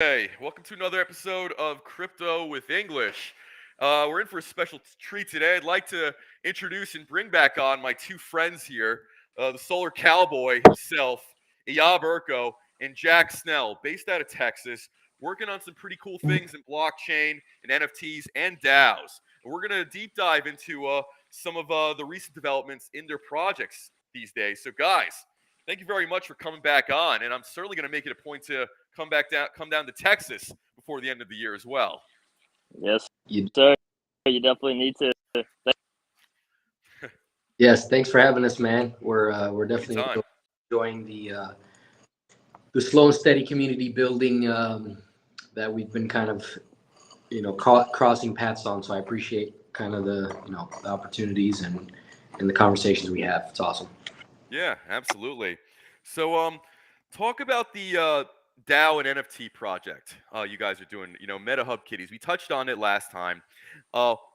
Hey, welcome to another episode of Crypto with English. We're in for a special treat today. I'd like to introduce and bring back on my two friends here, the Solar Cowboy himself, Eyob Irko, and Jack Snell, based out of Texas, working on some pretty cool things in blockchain and NFTs and DAOs. And we're going to deep dive into some of the recent developments in their projects these days. So, guys, thank you very much for coming back on, and I'm certainly going to make it a point to come down to Texas before the end of the year as well. Yes, You, sir. You definitely need to. yes, thanks for having us, man. We're definitely Anytime. enjoying the slow and steady community building that we've been kind of crossing paths on. So I appreciate kind of the opportunities and the conversations we have. It's awesome. Yeah, absolutely. So, talk about the DAO and NFT project you guys are doing. Meta Hub Kitties. We touched on it last time.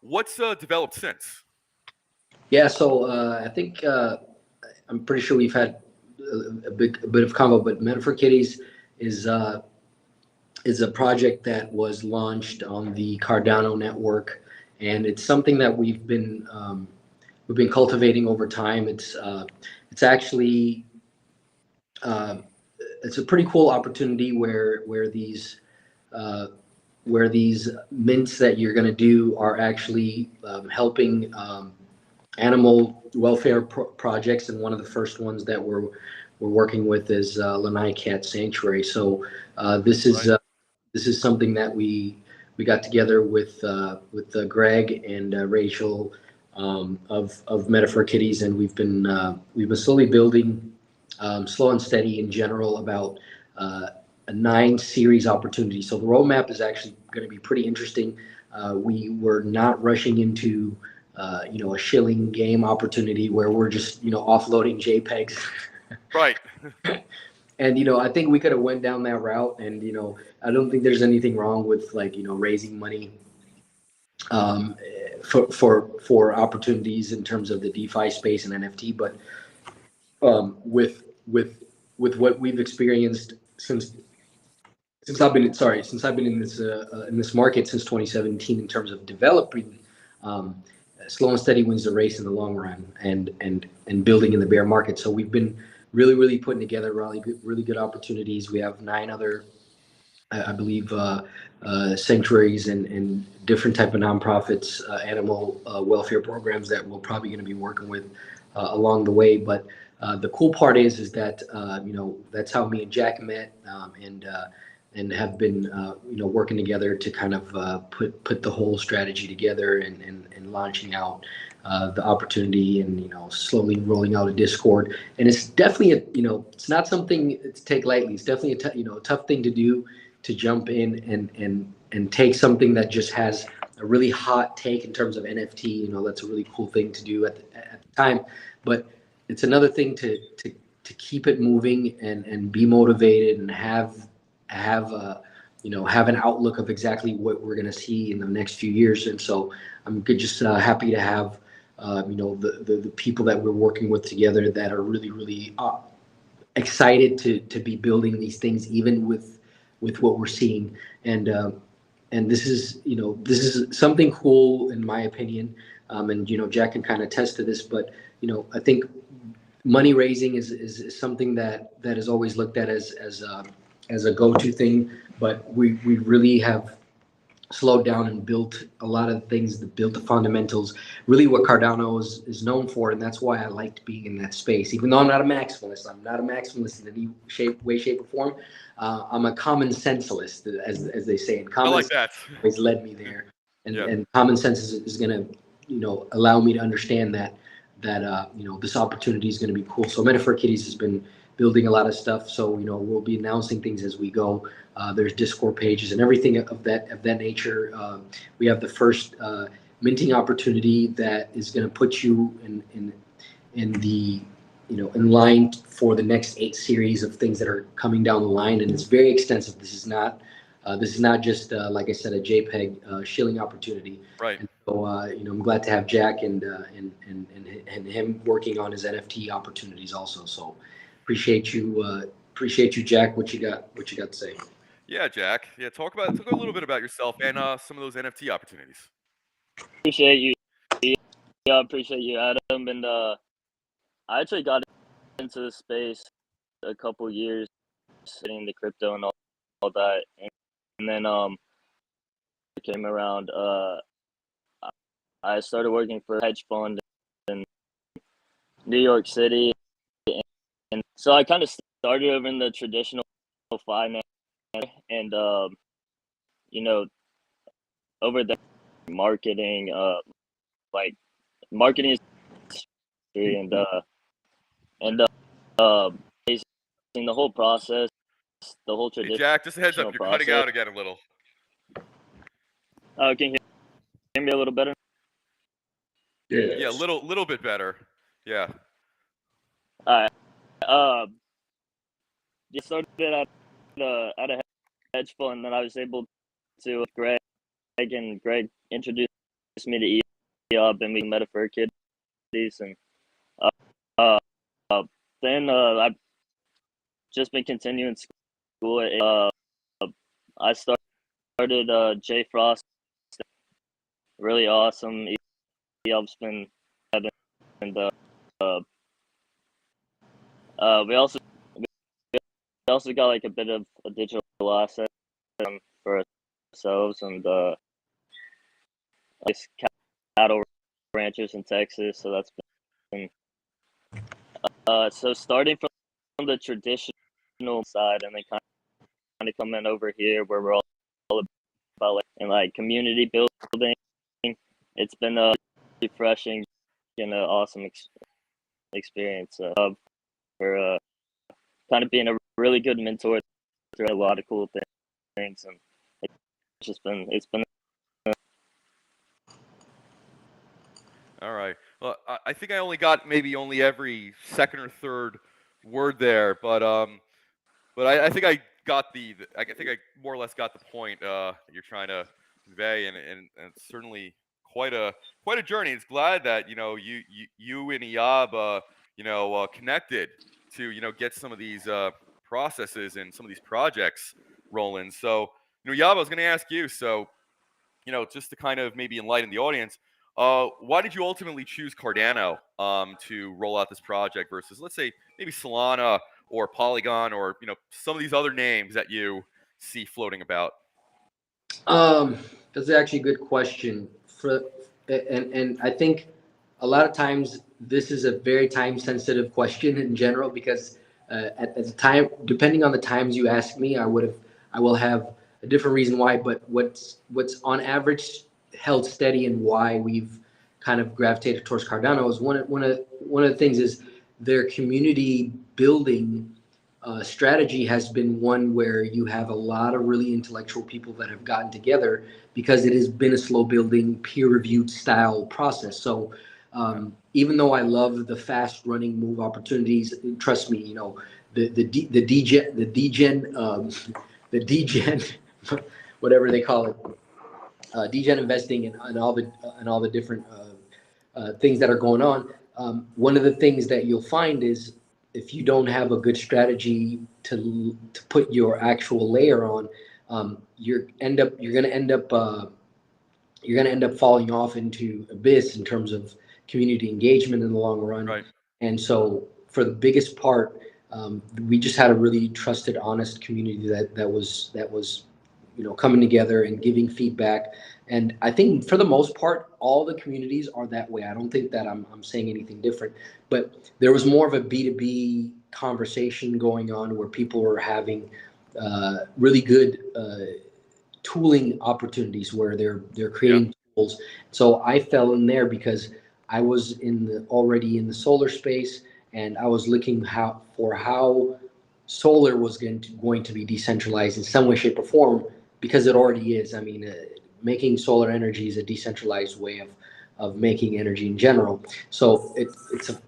What's developed since? Yeah, so I think I'm pretty sure we've had a bit of combo, but Metaphor Kitties is uh, is a project that was launched on the Cardano network, and it's something that we've been cultivating over time. It's actually uh, it's a pretty cool opportunity uh, where these mints that you're going to do are actually helping animal welfare projects, and one of the first ones that we're working with is Lanai Cat Sanctuary. So this is Right. this is something that we got together with Greg and Rachel of Metaphor Kitties, and we've been slowly building, slow and steady in general, about a 9 series opportunity. So the roadmap is actually going to be pretty interesting. We were not rushing into a shilling game opportunity where we're just offloading JPEGs. Right. And I think we could have went down that route, and I don't think there's anything wrong with raising money um, for opportunities in terms of the DeFi space and NFT. But with what we've experienced since I've been in this market since 2017 in terms of developing, um, slow and steady wins the race in the long run, and building in the bear market. So we've been really putting together really good opportunities. We have 9 other, I believe, sanctuaries and different type of nonprofits, animal welfare programs that we're probably going to be working with along the way. But the cool part is that that's how me and Jack met, and have been working together to kind of put the whole strategy together, and launching out the opportunity, and slowly rolling out a Discord. And it's definitely it's not something to take lightly. It's definitely a tough thing to do, to jump in and take something that just has a really hot take in terms of NFT. That's a really cool thing to do at the time, but it's another thing to keep it moving, and be motivated, and have an outlook of exactly what we're going to see in the next few years. And so I'm just happy to have the people that we're working with together that are really excited to be building these things, even with what we're seeing. And this is something cool in my opinion. And Jack can kind of attest to this, but I think money raising is something that is always looked at as a go-to thing, but we really have slowed down and built a lot of things, that built the fundamentals, really what Cardano is known for. And that's why I liked being in that space. Even though I'm not a maximalist, in any way, shape, or form. I'm a common sensalist, as they say. And I common like sense that. always led me there. And, Yeah. and common sense is going to, allow me to understand that this opportunity is going to be cool. So Metaphor Kitties has been building a lot of stuff. So we'll be announcing things as we go. There's Discord pages and everything of that nature. We have the first minting opportunity that is going to put you in the in line for the next 8 series of things that are coming down the line, and it's very extensive. This is not just like I said, a JPEG shilling opportunity. Right. And so I'm glad to have Jack and him working on his NFT opportunities also. So appreciate you, Jack. What you got to say? Yeah, Jack. Yeah, talk a little bit about yourself and some of those NFT opportunities. Appreciate you. Yeah, I appreciate you, Adam. And I actually got into the space a couple years, studying the crypto and all that, and then it came around. I started working for a hedge fund in New York City, and so I kind of started over in the traditional finance, and you know, over the marketing, like marketing is and basically the whole process, the whole Hey, traditional Jack, just a heads up, you're cutting process. out again a little. Can you hear me a little better? Yeah, a little bit better. Yeah. All right. Just started at a hedge fund, and I was able to Greg and Greg introduced me to Eyob, and we met for kiddies, and uh, uh, then I've just been continuing school. I started J Frost, really awesome. Eyob's been and uh, we also got like a bit of a digital asset for ourselves, and like cattle ranchers in Texas. So that's been so starting from the traditional side, and then kind of coming over here where we're all about like community building. It's been refreshing and an awesome experience for kind of being a really good mentor through a lot of cool things, and it's been All right. Well, I think I only got maybe only every second or third word there, but I think I got I think I more or less got the point that you're trying to convey, and it's certainly quite a journey. It's glad that you and Eyob connected to get some of these processes and some of these projects rolling. So Eyob, I was going to ask you. So just to kind of maybe enlighten the audience, why did you ultimately choose Cardano to roll out this project versus, let's say, maybe Solana or Polygon or some of these other names that you see floating about? That's actually a good question. And I think a lot of times this is a very time sensitive question in general because at the time, depending on the times you ask me, I will have a different reason why. But what's on average held steady and why we've kind of gravitated towards Cardano is one of the things is their community building strategy has been one where you have a lot of really intellectual people that have gotten together because it has been a slow building, peer reviewed style process. So even though I love the fast running move opportunities, trust me, the degen whatever they call it, degen investing and all the different things that are going on. One of the things that you'll find is if you don't have a good strategy to put your actual layer on, you're gonna end up falling off into abyss in terms of community engagement in the long run. Right. And so for the biggest part, we just had a really trusted, honest community that was coming together and giving feedback. And I think for the most part, all the communities are that way. I don't think that I'm saying anything different, but there was more of a B2B conversation going on where people were having really good tooling opportunities where they're creating tools. So I fell in there because I was already in the solar space, and I was looking for how solar was going to be decentralized in some way, shape, or form, because it already is. I mean, making solar energy is a decentralized way of making energy in general. So it's a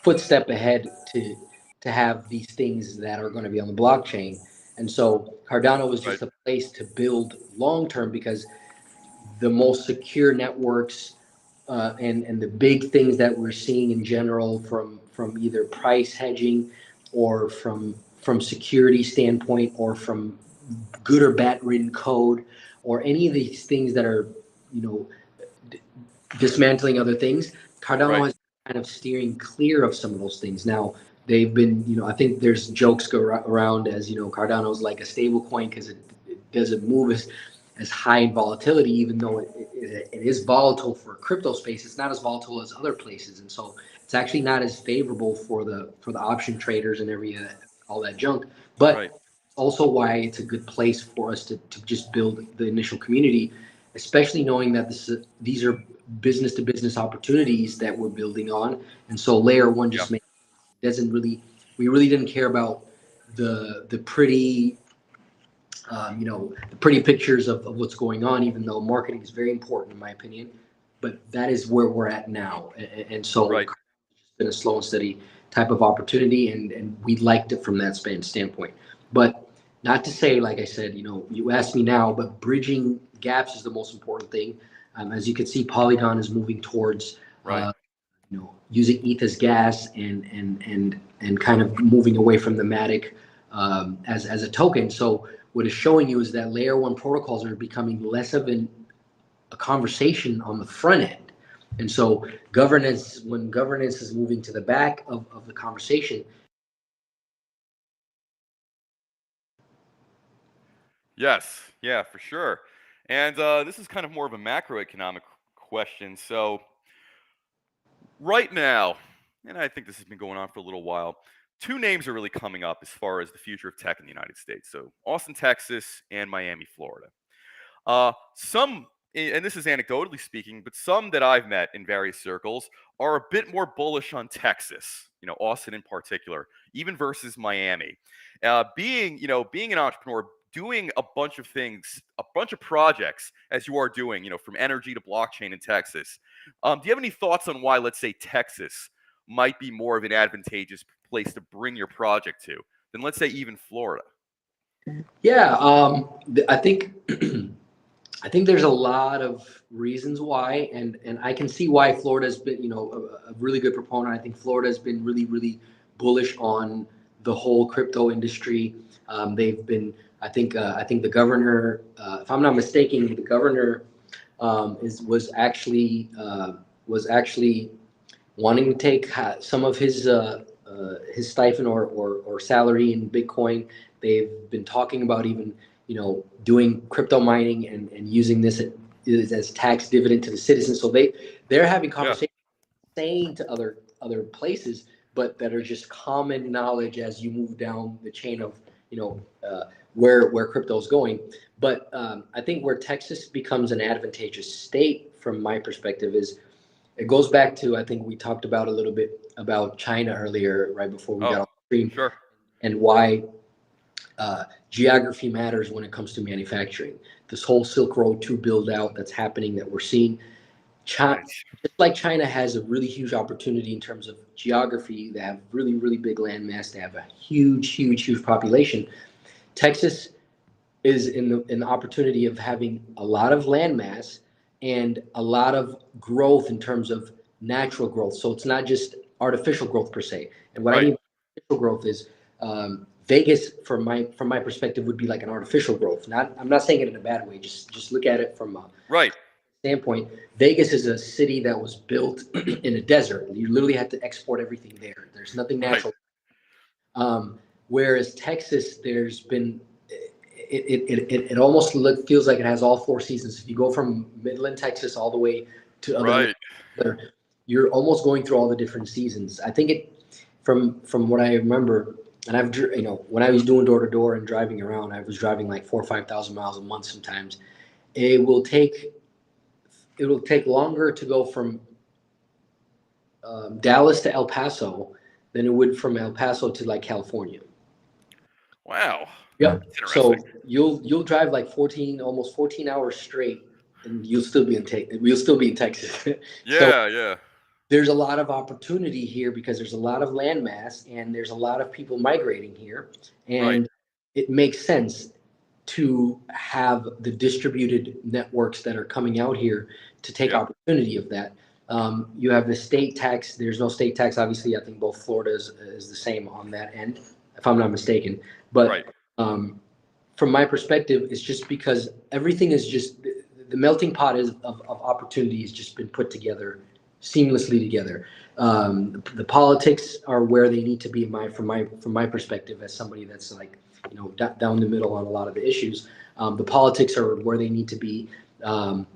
footstep ahead to have these things that are going to be on the blockchain. And so Cardano was just Right. a place to build long term because the most secure networks and the big things that we're seeing in general from either price hedging or from security standpoint or from good or bad written code or any of these things that are, dismantling other things. Cardano has kind of steering clear of some of those things. Now, they've been, I think there's jokes go around as, Cardano's like a stable coin because it doesn't move as high in volatility, even though it is volatile for crypto space. It's not as volatile as other places. And so it's actually not as favorable for the option traders and all that junk. But also why it's a good place for us to just build the initial community, especially knowing that these are business to business opportunities that we're building on. And so layer one just we really didn't care about the pretty, the pretty pictures of what's going on, even though marketing is very important in my opinion, but that is where we're at now. And so it's been a slow and steady type of opportunity, and we liked it from that standpoint. But not to say, like I said, you asked me now, but bridging gaps is the most important thing. As you can see, Polygon is moving towards, using ETH as gas and kind of moving away from the Matic as a token. So what it's showing you is that layer one protocols are becoming less of a conversation on the front end. And so when governance is moving to the back of the conversation. Yes, yeah, for sure. And this is kind of more of a macroeconomic question. So right now, and I think this has been going on for a little while, two names are really coming up as far as the future of tech in the United States. So Austin, Texas, and Miami, Florida. Some, and this is anecdotally speaking, but some that I've met in various circles are a bit more bullish on Texas, Austin in particular, even versus Miami. Being an entrepreneur, doing a bunch of things, a bunch of projects as you are doing, from energy to blockchain in Texas. Do you have any thoughts on why, let's say, Texas might be more of an advantageous place to bring your project to than, let's say, even Florida? Yeah, I think I think there's a lot of reasons why, and I can see why Florida's been, a really good proponent. I think Florida has been really, really bullish on the whole crypto industry. They've been, I think the governor, if I'm not mistaken, the governor was actually wanting to take some of his stipend or salary in Bitcoin. They've been talking about even, doing crypto mining and using this as tax dividend to the citizens. So they're having conversations saying to other places, but that are just common knowledge as you move down the chain of, where crypto is going. But I think where Texas becomes an advantageous state from my perspective is it goes back to, I think we talked about a little bit about China earlier, right before we got on the stream, and why geography matters when it comes to manufacturing. This whole Silk Road 2 build out that's happening that we're seeing. China, just like China has a really huge opportunity in terms of geography, they have really, really big land mass, they have a huge population. Texas is in the opportunity of having a lot of land mass and a lot of growth in terms of natural growth. So it's not just artificial growth per se. And what I mean by artificial growth is Vegas, from my perspective, would be like an artificial growth. I'm not saying it in a bad way. Just look at it from a standpoint. Vegas is a city that was built in a desert. You literally had to export everything there. There's nothing natural. Whereas Texas, there's been it almost feels like it has all four seasons. If you go from Midland, Texas, all the way to other, you're almost going through all the different seasons. I think from what I remember, and I've when I was doing door to door and driving around, I was driving like 4,000 or 5,000 miles a month sometimes. It will take longer to go from Dallas to El Paso than it would from El Paso to like California. Wow. Yeah. So you'll drive like almost 14 hours straight, and you'll still be in Texas. Yeah. There's a lot of opportunity here because there's a lot of land mass and there's a lot of people migrating here, and it makes sense to have the distributed networks that are coming out here to take opportunity of that. You have the state tax. There's no state tax, obviously. I think both Florida is the same on that end, if I'm not mistaken. But from my perspective, it's just because everything is just the melting pot of opportunity has just been put together seamlessly together. The politics are where they need to be. From my perspective, as somebody that's like down the middle on a lot of the issues, the politics are where they need to be. Um,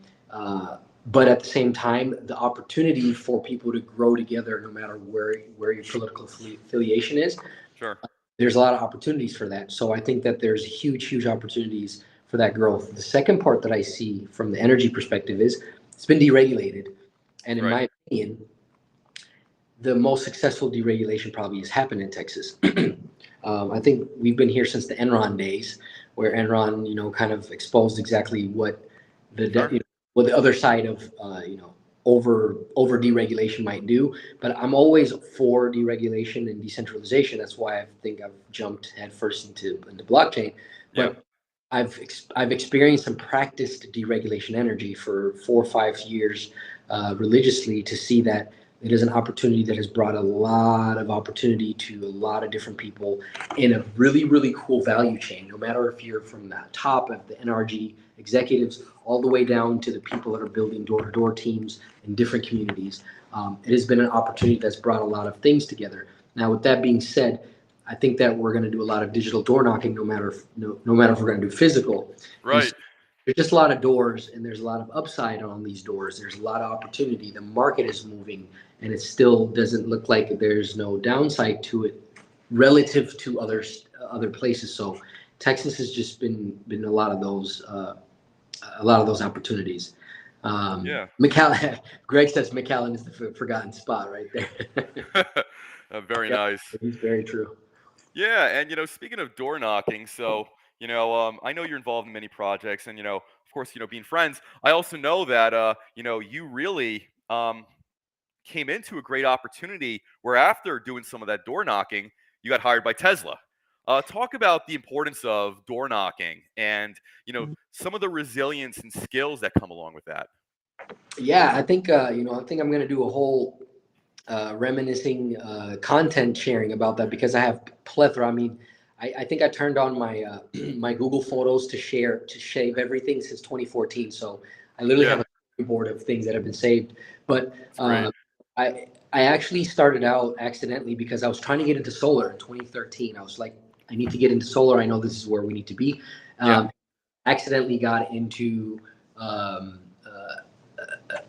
but at the same time, the opportunity for people to grow together, no matter where your political affiliation is, Sure. there's a lot of opportunities for that. So I think that there's huge opportunities for that growth. The second part that I see from the energy perspective is it's been deregulated. And in my opinion, the most successful deregulation probably has happened in Texas. I think we've been here since the Enron days, where Enron, kind of exposed exactly what what the other side of over deregulation might do. But I'm always for deregulation and decentralization. That's why I think I've jumped headfirst into blockchain. But I've experienced and practiced deregulation energy for 4 or 5 years religiously to see that it is an opportunity that has brought a lot of opportunity to a lot of different people in a really cool value chain. No matter if you're from the top of the NRG executives all the way down to the people that are building door-to-door teams in different communities. It has been an opportunity that's brought a lot of things together. Now, with that being said, I think that we're going to do a lot of digital door knocking, no matter if we're going to do physical. Right. There's just a lot of doors, and there's a lot of upside on these doors. There's a lot of opportunity. The market is moving, and it still doesn't look like there's no downside to it relative to other places. So Texas has just been a lot of those opportunities. McAllen, Greg says McAllen is the forgotten spot right there. Very nice. It's very true. Yeah, and speaking of door knocking, so I know you're involved in many projects, and of course, being friends, I also know that you really came into a great opportunity where after doing some of that door knocking, you got hired by Tesla. Talk about the importance of door knocking and some of the resilience and skills that come along with that. Yeah, I think I think I'm going to do a whole reminiscing content sharing about that because I have plethora. I mean, I think I turned on my my Google Photos to save everything since 2014. So I literally have a board of things that have been saved. But I actually started out accidentally because I was trying to get into solar in 2013. I was like, I need to get into solar. I know this is where we need to be. Accidentally got into a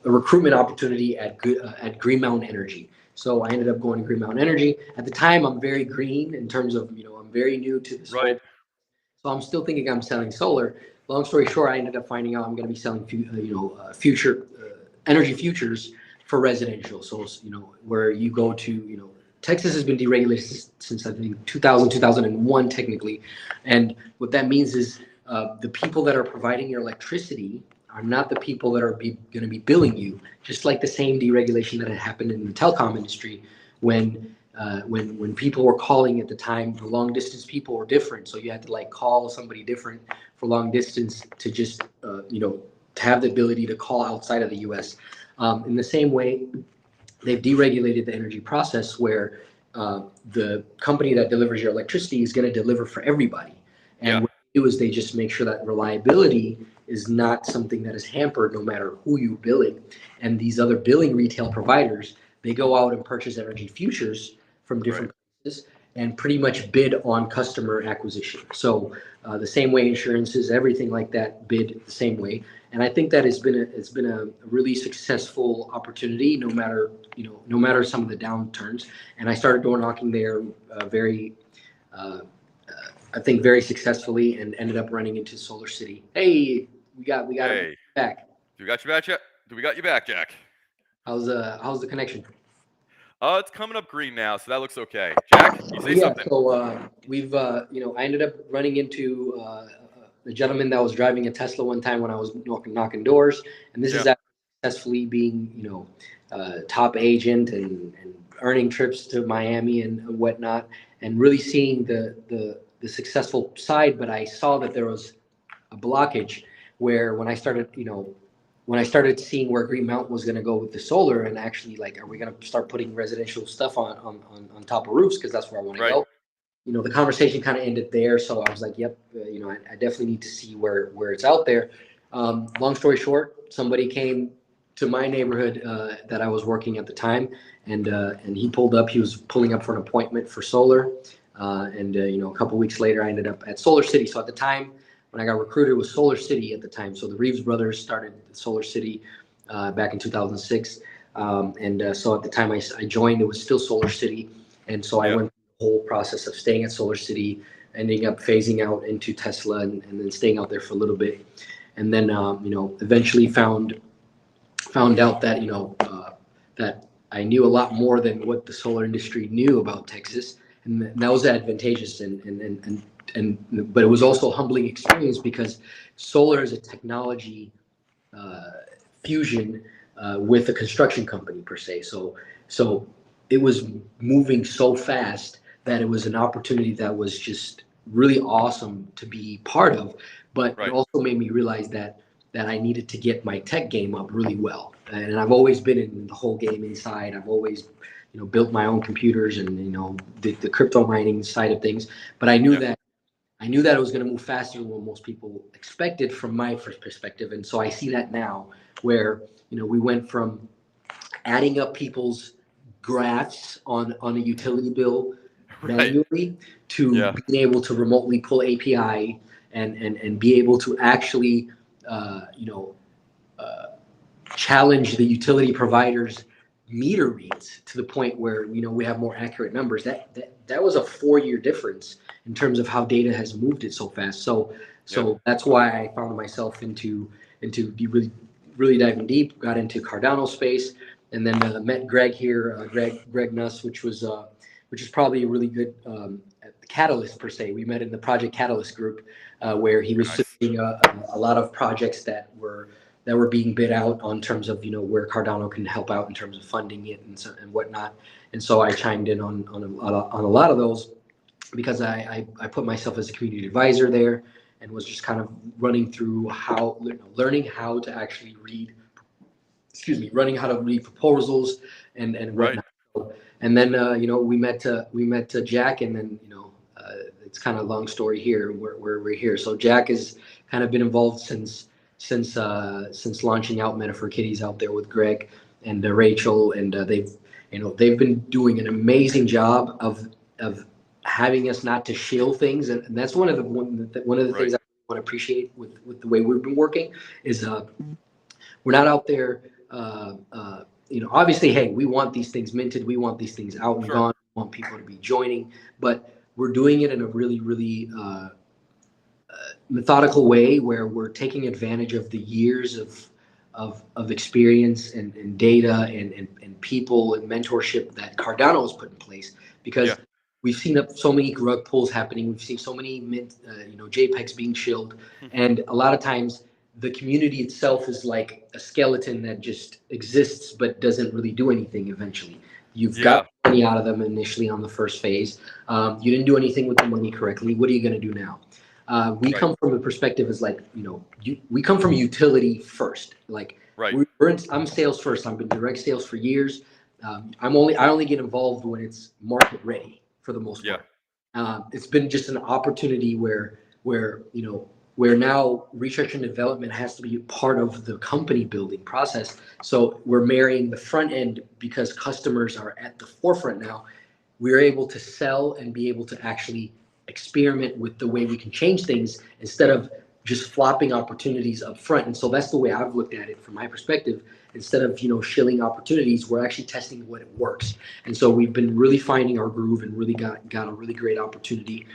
recruitment opportunity at Green Mountain Energy. So I ended up going to Green Mountain Energy. At the time, I'm very green in terms of, I'm very new to this whole. So I'm still thinking I'm selling solar. Long story short, I ended up finding out I'm going to be selling, future energy futures for residential. So, where you go to, Texas has been deregulated since I think 2001 technically. And what that means is the people that are providing your electricity are not the people that are going to be billing you. Just like the same deregulation that had happened in the telecom industry when people were calling at the time, the long distance people were different. So you had to call somebody different for long distance to just, to have the ability to call outside of the U.S. In the same way, they've deregulated the energy process where the company that delivers your electricity is going to deliver for everybody. And what they do is they just make sure that reliability is not something that is hampered no matter who you're billing. And these other billing retail providers, they go out and purchase energy futures from different places and pretty much bid on customer acquisition. So the same way insurances, everything like that, bid the same way. And I think that it's been a really successful opportunity, no matter some of the downturns. And I started door knocking there I think very successfully, and ended up running into Solar City. Hey, we got it back. Do we got you back, Jack? Jack? How's the connection? It's coming up green now, so that looks okay. Jack, you say something. So we've I ended up running into the gentleman that was driving a Tesla one time when I was knocking doors, and this is after successfully being top agent and earning trips to Miami and whatnot, and really seeing the successful side. But I saw that there was a blockage where when I started seeing where Green Mountain was going to go with the solar, and actually are we going to start putting residential stuff on top of roofs, because that's where I want to go. the conversation kind of ended there. So I was like, yep, I definitely need to see where it's out there. Long story short, somebody came to my neighborhood that I was working at the time, and he pulled up. He was pulling up for an appointment for solar, and a couple weeks later, I ended up at Solar City. So at the time when I got recruited, it was Solar City at the time. So the Reeves brothers started Solar City back in 2006, and so at the time I joined, it was still Solar City, and so I went through the whole process of staying at Solar City, ending up phasing out into Tesla, and then staying out there for a little bit, and then eventually found out that that I knew a lot more than what the solar industry knew about Texas, and that was advantageous. But it was also a humbling experience because solar is a technology fusion with a construction company per se. So it was moving so fast that it was an opportunity that was just really awesome to be part of. But it also made me realize that I needed to get my tech game up really well. And I've always been in the whole gaming side. I've always, built my own computers and, did the crypto mining side of things. But I knew that it was going to move faster than what most people expected from my first perspective. And so I see that now where, we went from adding up people's graphs on a utility bill manually to being able to remotely pull API and be able to actually, challenge the utility providers meter reads to the point where we have more accurate numbers. That was a 4-year difference in terms of how data has moved it so fast. So that's why I found myself into really diving deep, got into Cardano space, and then met Greg here, Greg Nuss, which is probably a really good catalyst per se. We met in the Project Catalyst group where he was seeing a lot of projects that were being bid out on terms of where Cardano can help out in terms of funding it and whatnot. And so I chimed in on a lot of those because I put myself as a community advisor there and was just kind of running through learning how to actually read proposals and whatnot. And then we met Jack, and then it's kind of a long story here where we're here. So Jack has kind of been involved since launching out Meta for Kitties out there with Greg and Rachel, and they've been doing an amazing job of having us not to shill things, and that's one of the things I want to appreciate with the way we've been working is we're not out there. Obviously, hey, we want these things minted, we want these things out and gone, we want people to be joining, but we're doing it in a really, really methodical way where we're taking advantage of the years of experience and data and people and mentorship that Cardano has put in place, because we've seen so many rug pulls happening. We've seen so many JPEGs being shilled, and a lot of times the community itself is like a skeleton that just exists but doesn't really do anything eventually. You've got money out of them initially on the first phase. You didn't do anything with the money correctly. What are you going to do now? We come from a perspective as like, we come from utility first. Like I'm sales first. I've been direct sales for years. I only get involved when it's market ready for the most part. It's been just an opportunity where now research and development has to be part of the company building process. So we're marrying the front end because customers are at the forefront now. We're able to sell and be able to actually experiment with the way we can change things instead of just flopping opportunities up front. And so that's the way I've looked at it from my perspective. Instead of shilling opportunities, we're actually testing what it works. And so we've been really finding our groove and really got a really great opportunity.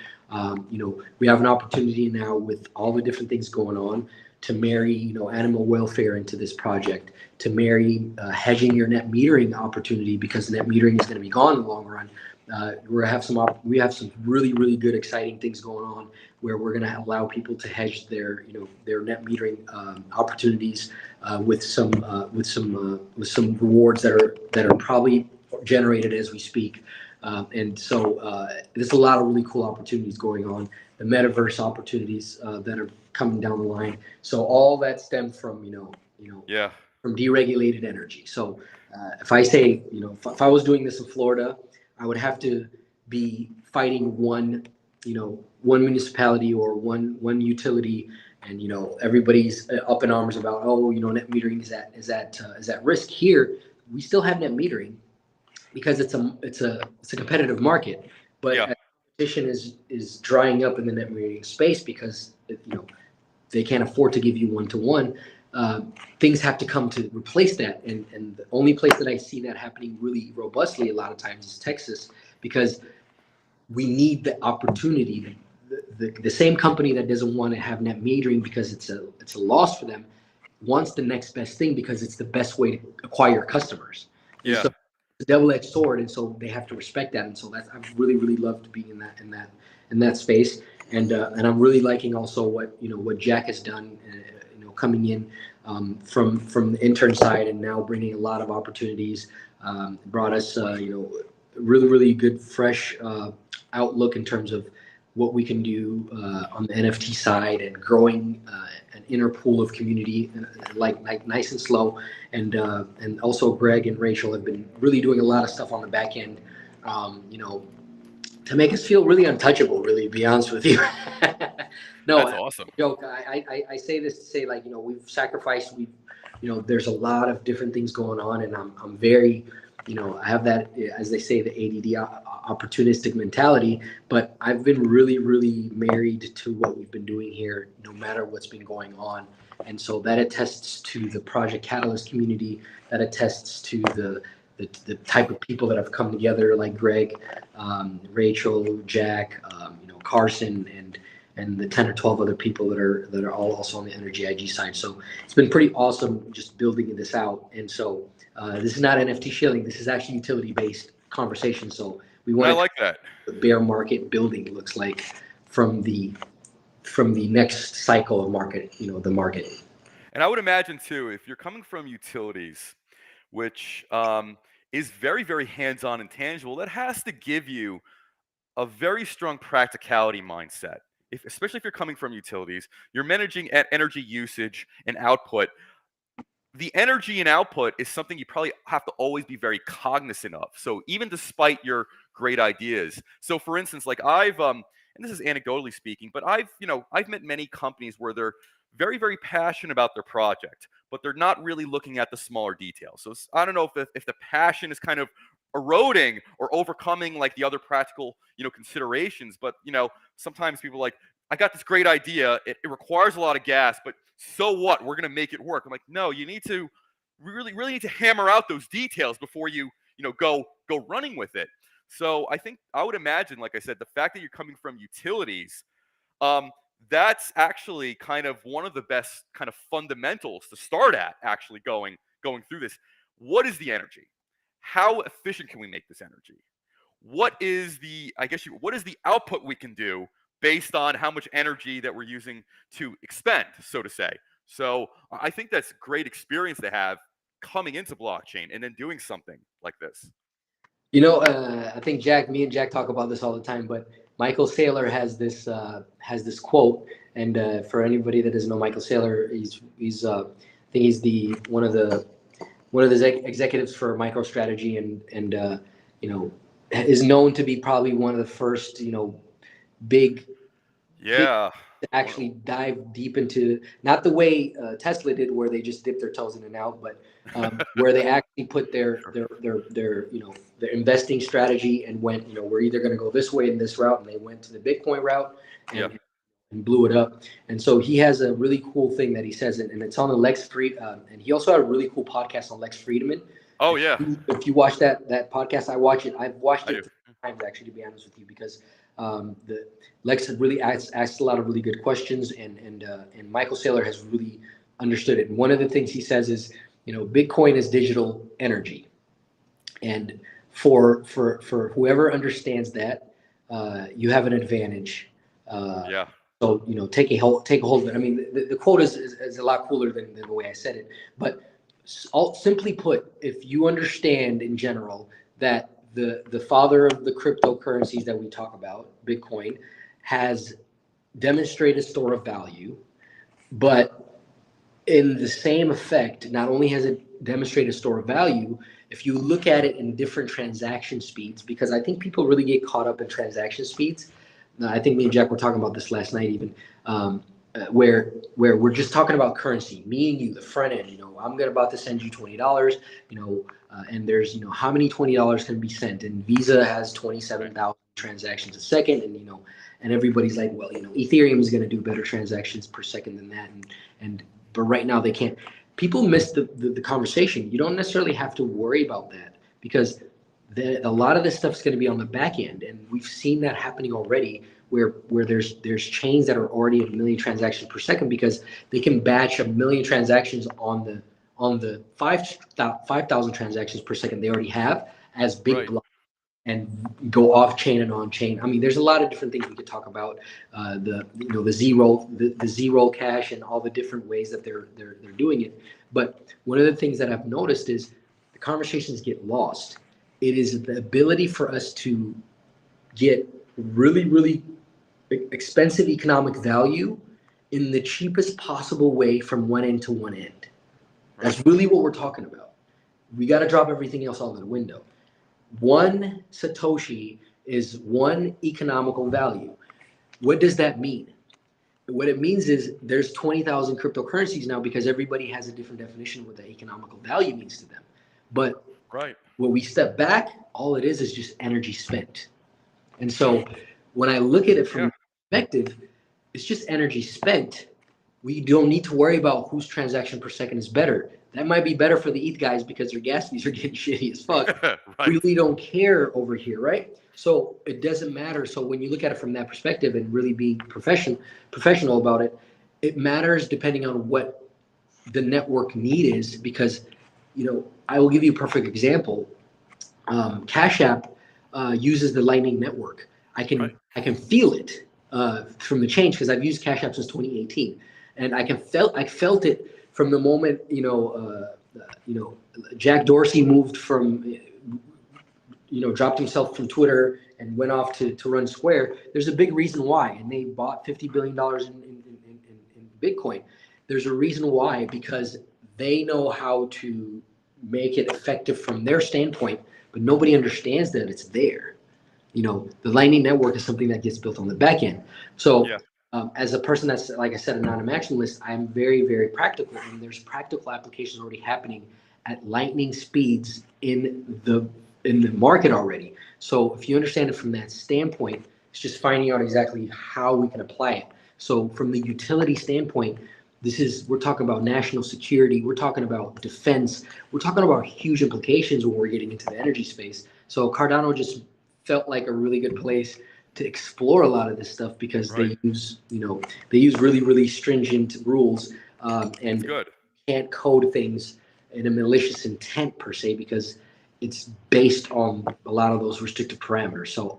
We have an opportunity now with all the different things going on to marry animal welfare into this project, to marry hedging your net metering opportunity, because net metering is going to be gone in the long run. We have some really, really good, exciting things going on where we're going to allow people to hedge their net metering opportunities with some rewards that are probably generated as we speak. And so there's a lot of really cool opportunities going on. The metaverse opportunities that are coming down the line. So all that stems from from deregulated energy. So if I say if I was doing this in Florida, I would have to be fighting one municipality or one utility, and everybody's up in arms about, oh, net metering is at risk. Here we still have net metering because it's a competitive market, but Yeah. competition is drying up in the net metering space because they can't afford to give you one-to-one. Things have to come to replace that, and the only place that I see that happening really robustly a lot of times is Texas, because we need the opportunity. The same company that doesn't want to have net metering because it's a loss for them wants the next best thing because it's the best way to acquire customers. And Yeah. so it's a double-edged sword, and so they have to respect that. And so I've really loved being in that space, and I'm really liking also what Jack has done, coming in from the intern side and now bringing a lot of opportunities. Brought us really good fresh outlook in terms of what we can do on the NFT side, and growing an inner pool of community, like nice and slow. And also Greg and Rachel have been really doing a lot of stuff on the back end, to make us feel really untouchable, really, to be honest with you. No, That's awesome. Joke. I say this to say, we've sacrificed. There's a lot of different things going on, and I'm very, I have that, as they say, the ADD, opportunistic mentality. But I've been really married to what we've been doing here, no matter what's been going on. And so that attests to the Project Catalyst community. That attests to the type of people that have come together, like Greg, Rachel, Jack, Carson, and the 10 or 12 other people that are all also on the Energy IG side. So it's been pretty awesome just building this out. And so this is not NFT shilling. This is actually utility-based conversation. So we want I like that. the bear market building looks like from the next cycle of market, the market. And I would imagine too, if you're coming from utilities, which is very hands-on and tangible, that has to give you a very strong practicality mindset. Especially if you're coming from utilities, you're managing energy usage and output. The energy and output is something you probably have to always be very cognizant of. So even despite your great ideas. So for instance, like and this is anecdotally speaking, but I've met many companies where they're very passionate about their project, but they're not really looking at the smaller details. So I don't know if the passion is kind of eroding or overcoming like the other practical, considerations. But, sometimes people are like, I got this great idea. It requires a lot of gas, but so what? We're going to make it work. I'm like, no, you need to really need to hammer out those details before you go running with it. So I would imagine, like I said, the fact that you're coming from utilities, that's actually kind of one of the best kind of fundamentals to start at, actually going through this. What is the energy? How efficient can we make this energy? What is the output we can do based on how much energy that we're using to expend, so to say? So I think that's great experience to have coming into blockchain and then doing something like this. I think me and Jack talk about this all the time, but Michael Saylor has this quote, and for anybody that doesn't know Michael Saylor, he's I think he's one of the executives for MicroStrategy, and is known to be probably one of the first big Yeah. to actually dive deep into, not the way Tesla did, where they just dip their toes in and out, but where they actually put their investing strategy and went, we're either going to go this way in this route, and they went to the Bitcoin route and blew it up. And so he has a really cool thing that he says, and it's on the Lex Fried, and he also had a really cool podcast on Lex Friedman. Oh yeah. If you watch that podcast, I watch it. I've watched it 3 times actually, to be honest with you, because the Lex had really asked a lot of really good questions, and Michael Saylor has really understood it. And one of the things he says is, Bitcoin is digital energy, and for whoever understands that, you have an advantage. So take a hold of it. I mean, the quote is a lot cooler than the way I said it, but simply put, if you understand in general that the father of the cryptocurrencies that we talk about, Bitcoin, has demonstrated store of value, but in the same effect, not only has it demonstrated store of value, if you look at it in different transaction speeds, because I think people really get caught up in transaction speeds. I think me and Jack were talking about this last night even, where we're just talking about currency, me and you, the front end. I'm about to send you $20. And there's how many $20 can be sent, and Visa has 27,000 transactions a second, and everybody's like, well, Ethereum is going to do better transactions per second than that, but right now they can't. People miss the conversation. You don't necessarily have to worry about that, because a lot of this stuff is going to be on the back end, and we've seen that happening already, where there's chains that are already at 1 million transactions per second, because they can batch 1 million transactions on the 5,000 transactions per second they already have as big blocks, and go off chain and on chain. I mean, there's a lot of different things we could talk about. The zero cash and all the different ways that they're doing it. But one of the things that I've noticed is the conversations get lost. It is the ability for us to get really, really expensive economic value in the cheapest possible way from one end to one end. That's really what we're talking about. We got to drop everything else out of the window. One Satoshi is one economical value. What does that mean? What it means is there's 20,000 cryptocurrencies now, because everybody has a different definition of what that economical value means to them. But when we step back, all it is just energy spent. And so when I look at it from perspective, it's just energy spent. We don't need to worry about whose transaction per second is better. That might be better for the ETH guys because their gas fees are getting shitty as fuck. We really don't care over here, right? So it doesn't matter. So when you look at it from that perspective and really being professional about it, it matters depending on what the network need is. Because, I will give you a perfect example. Cash App uses the Lightning Network. I can feel it from the change, because I've used Cash App since 2018, and I felt it from the moment Jack Dorsey moved from dropped himself from Twitter and went off to run Square. There's a big reason why, and they bought $50 billion in Bitcoin. There's a reason why, because they know how to make it effective from their standpoint, but nobody understands that it's there. The Lightning Network is something that gets built on the back end. So as a person that's, like I said, a non-maximalist, I'm very, very practical, and there's practical applications already happening at lightning speeds in the market already. So if you understand it from that standpoint, it's just finding out exactly how we can apply it. So from the utility standpoint, we're talking about national security, we're talking about defense, we're talking about huge implications when we're getting into the energy space. So Cardano just felt like a really good place to explore a lot of this stuff, because they use really, really stringent rules, and can't code things in a malicious intent per se, because it's based on a lot of those restrictive parameters. So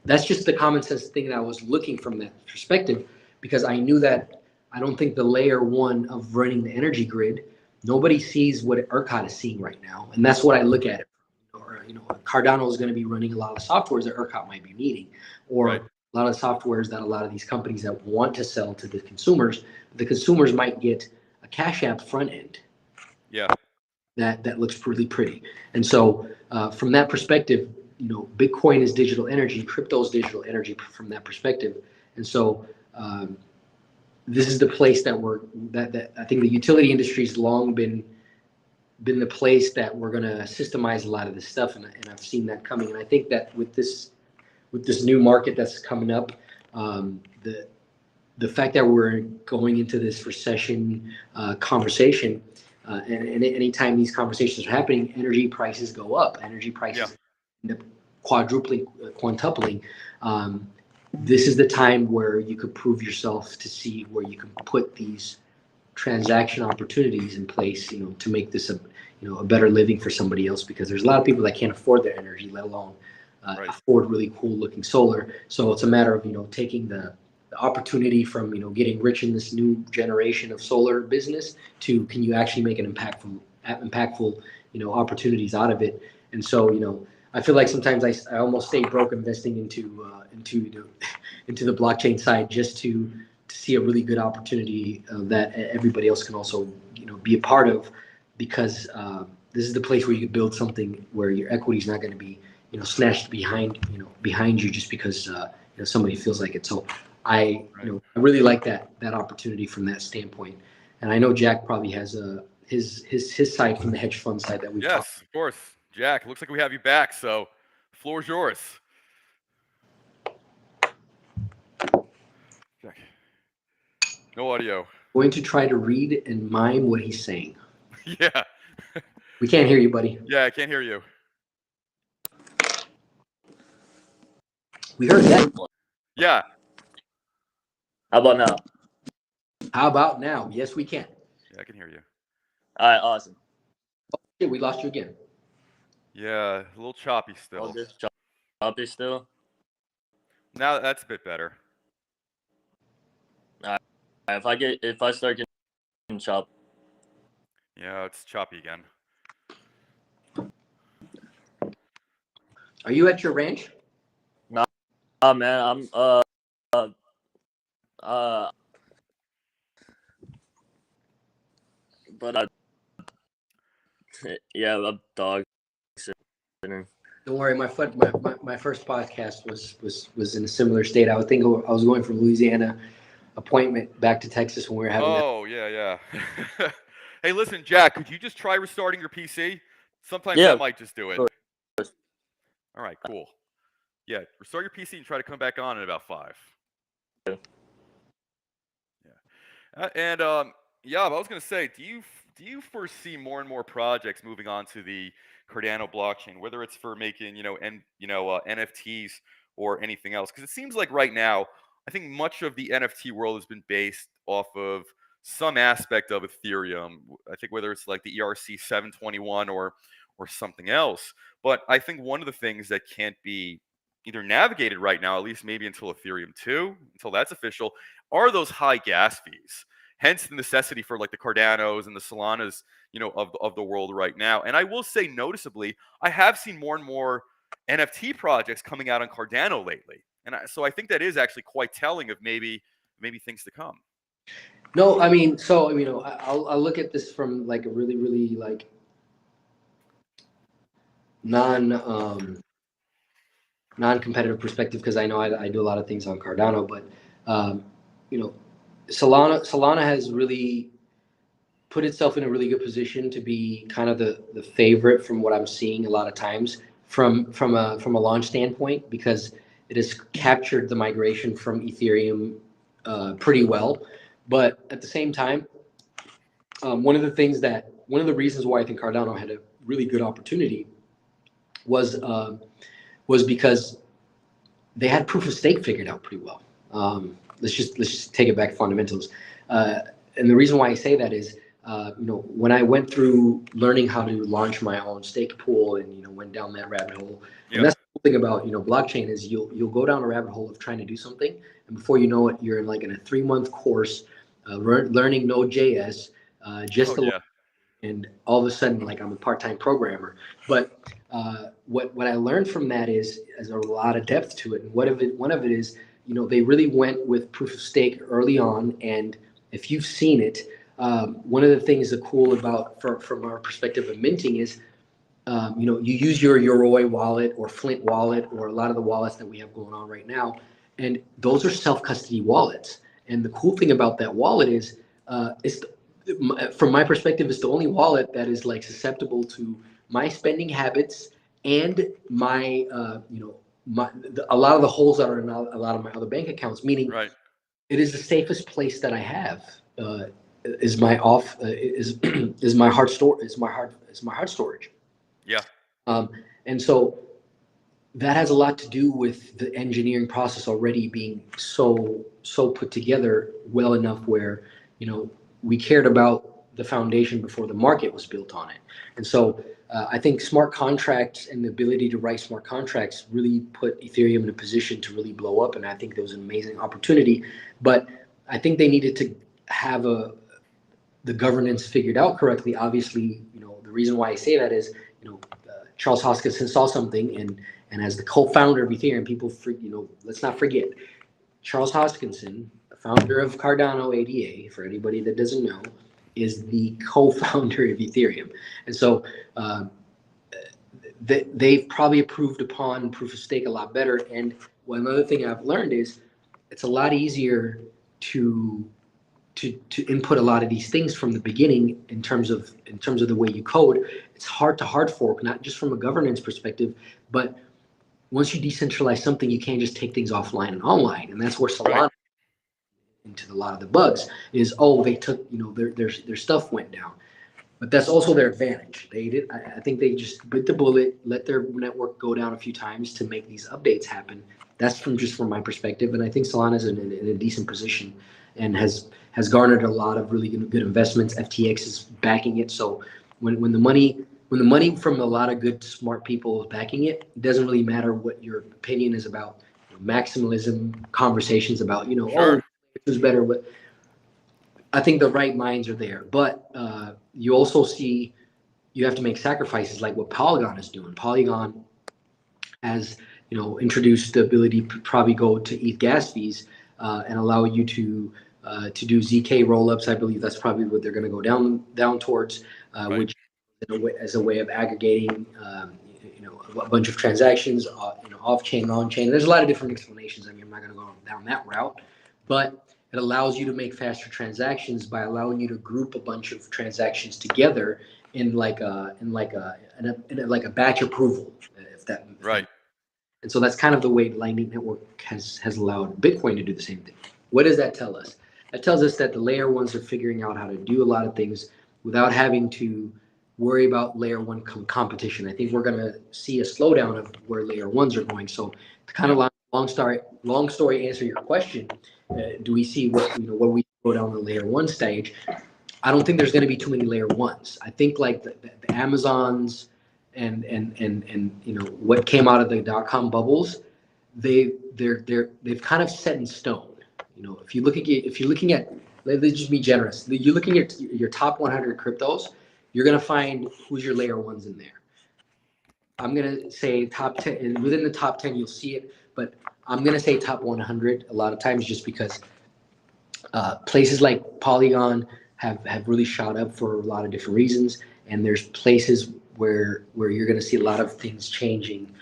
that's just the common sense thing that I was looking from that perspective, because I knew that I don't think the layer one of running the energy grid, nobody sees what ERCOT is seeing right now. And that's what I look at it. Cardano is going to be running a lot of softwares that ERCOT might be needing, or a lot of softwares that a lot of these companies that want to sell to the consumers might get a Cash App front end. That looks really pretty. And so from that perspective, Bitcoin is digital energy, crypto is digital energy from that perspective. And so this is the place that I think the utility industry's long been the place that we're going to systemize a lot of this stuff, and I've seen that coming. And I think that with this new market that's coming up, the fact that we're going into this recession conversation, and anytime these conversations are happening, energy prices go up. Energy prices end up quadrupling, quintupling. This is the time where you could prove yourself to see where you can put these transaction opportunities in place, to make this a better living for somebody else, because there's a lot of people that can't afford their energy, let alone afford really cool looking solar. So it's a matter of taking the opportunity from getting rich in this new generation of solar business to, can you actually make an impactful opportunities out of it. And so I feel like sometimes I almost stay broke investing into the blockchain side, just to see a really good opportunity that everybody else can also be a part of, because this is the place where you can build something where your equity is not going to be, snatched behind you just because somebody feels like it. So I really like that opportunity from that standpoint. And I know Jack probably has his side from the hedge fund side that we've talked. Yes, of course. Jack, it looks like we have you back, so the floor is yours. Jack. No audio. Going to try to read and mime what he's saying. Yeah. We can't hear you, buddy. Yeah, I can't hear you. We heard that. Yeah. How about now? How about now? Yes, we can. Yeah, I can hear you. All right, awesome. Okay, we lost you again. Yeah, a little choppy still. Oh, just choppy still. Now that's a bit better. All right, if I start getting choppy. Yeah, it's choppy again. Are you at your ranch? Oh man, I'm but yeah, I'm dog sitting. Don't worry, my first podcast was in a similar state. I think I was going from Louisiana appointment back to Texas when we were having. Oh, yeah. Hey, listen, Jack, could you just try restarting your PC? Sometimes Yeah. that might just do it. Of course. All right, cool. Yeah, restart your PC and try to come back on in about 5. Yeah. And yeah, I was gonna say, do you foresee more and more projects moving on to the Cardano blockchain, whether it's for making NFTs or anything else? Because it seems like right now, I think much of the NFT world has been based off of some aspect of Ethereum. I think whether it's like the ERC 721 or something else. But I think one of the things that can't be either navigated right now, at least maybe until Ethereum 2, until that's official, are those high gas fees. Hence the necessity for like the Cardanos and the Solanas, of the world right now. And I will say noticeably, I have seen more and more NFT projects coming out on Cardano lately. And so I think that is actually quite telling of maybe things to come. No, I mean, so I'll look at this from like a really, really like non-competitive perspective, because I know I do a lot of things on Cardano, but Solana has really put itself in a really good position to be kind of the favorite from what I'm seeing a lot of times from a launch standpoint, because it has captured the migration from Ethereum pretty well. But at the same time, one of the reasons why I think Cardano had a really good opportunity was because they had proof of stake figured out pretty well. Let's just take it back to fundamentals. And the reason why I say that is, when I went through learning how to launch my own stake pool and went down that rabbit hole, and that's the cool thing about blockchain is you'll go down a rabbit hole of trying to do something, and before you know it, you're in a 3-month course learning Node.js, and all of a sudden, I'm a part-time programmer. But what I learned from that is there's a lot of depth to it. And one of it is, they really went with proof of stake early on. And if you've seen it, one of the things that's cool about from our perspective of minting is, you use your Yoroi wallet or Flint wallet or a lot of the wallets that we have going on right now, and those are self-custody wallets. And the cool thing about that wallet is, from my perspective, it's the only wallet that is susceptible to my spending habits and my a lot of the holes that are in a lot of my other bank accounts. Meaning, right. It is the safest place that I have. Is my hard storage. Yeah. And so that has a lot to do with the engineering process already being so put together well enough where we cared about the foundation before the market was built on it. And so I think smart contracts and the ability to write smart contracts really put Ethereum in a position to really blow up. And I think there was an amazing opportunity, but I think they needed to have the governance figured out correctly. Obviously, the reason why I say that is, Charles Hoskinson saw something, and as the co-founder of Ethereum, people let's not forget, Charles Hoskinson, founder of Cardano ADA, for anybody that doesn't know, is the co-founder of Ethereum, and so they've probably approved upon proof of stake a lot better. And one other thing I've learned is it's a lot easier to input a lot of these things from the beginning in terms of the way you code. It's hard to hard fork, not just from a governance perspective, but once you decentralize something, you can't just take things offline and online, and that's where Solana into a lot of the bugs is. Oh, they took, their stuff went down, but that's also their advantage. They did. I think they just bit the bullet, let their network go down a few times to make these updates happen. That's from my perspective, and I think Solana's in a decent position and has garnered a lot of really good investments. FTX is backing it, so when the money from a lot of good smart people is backing it, it doesn't really matter what your opinion is about maximalism conversations about Sure. who's better. But I think the right minds are there, but you also see you have to make sacrifices like what Polygon is doing. Polygon has introduced the ability to probably go to ETH gas fees and allow you to do ZK rollups. I believe that's probably what they're going to go down towards, which as a way of aggregating a bunch of transactions, off chain, on chain. There's a lot of different explanations. I mean, I'm not going to go down that route, but it allows you to make faster transactions by allowing you to group a bunch of transactions together in like a batch approval, if that. Right. And so that's kind of the way Lightning Network has allowed Bitcoin to do the same thing. What does that tell us? That tells us that the layer ones are figuring out how to do a lot of things without having to worry about layer one competition. I think we're going to see a slowdown of where layer ones are going. So to kind of long story answer your question, do we see what we go down the layer one stage? I don't think there's going to be too many layer ones. I think like the Amazons and what came out of the .com bubbles, they've kind of set in stone. If you're looking at, let's just be generous. You're looking at your top 100 cryptos, you're going to find who's your layer ones in there. I'm going to say top 10, and within the top 10 you'll see it, but I'm going to say top 100 a lot of times just because places like Polygon have really shot up for a lot of different reasons, and there's places where you're going to see a lot of things changing,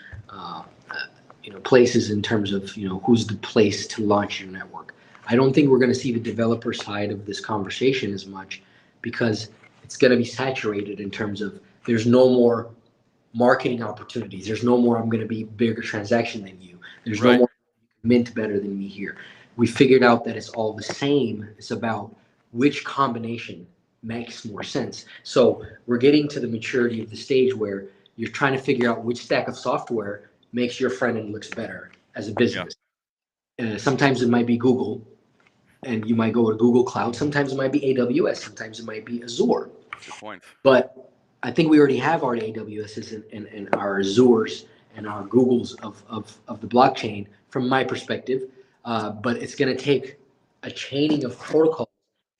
places in terms of who's the place to launch your network. I don't think we're going to see the developer side of this conversation as much because it's going to be saturated in terms of there's no more marketing opportunities. There's no more I'm going to be bigger transaction than you. There's no more mint better than me here. We figured out that it's all the same. It's about which combination makes more sense. So we're getting to the maturity of the stage where you're trying to figure out which stack of software makes your front end looks better as a business. Sometimes it might be Google, and you might go to Google Cloud. Sometimes it might be AWS. Sometimes it might be Azure. Good point. But I think we already have our AWSs and our Azures and our Googles of the blockchain from my perspective. But it's going to take a chaining of protocols.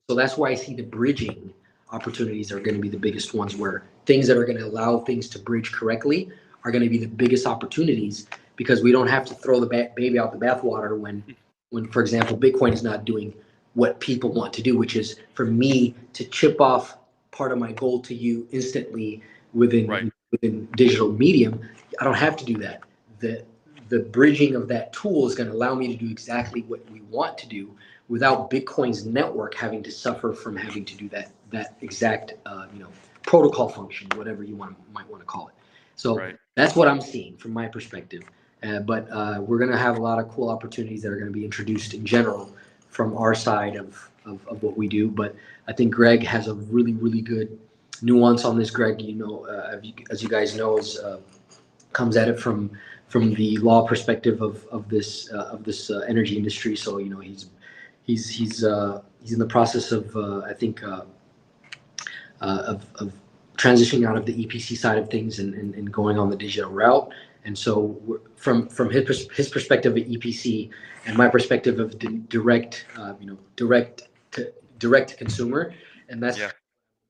So that's why I see the bridging opportunities are going to be the biggest ones, where things that are going to allow things to bridge correctly are going to be the biggest opportunities, because we don't have to throw the baby out the bathwater when, for example, Bitcoin is not doing what people want to do, which is for me to chip off part of my gold to you instantly within digital medium. I don't have to do that. The bridging of that tool is going to allow me to do exactly what we want to do without Bitcoin's network having to suffer from having to do that exact protocol function, whatever you might want to call it. So that's what I'm seeing from my perspective. But we're going to have a lot of cool opportunities that are going to be introduced in general from our side of what we do. But I think Greg has a really, really good nuance on this. Greg, as you guys know, comes at it from the law perspective of this energy industry. So he's in the process of transitioning out of the EPC side of things and going on the digital route. And so from his perspective of EPC and my perspective of direct to consumer, and that's what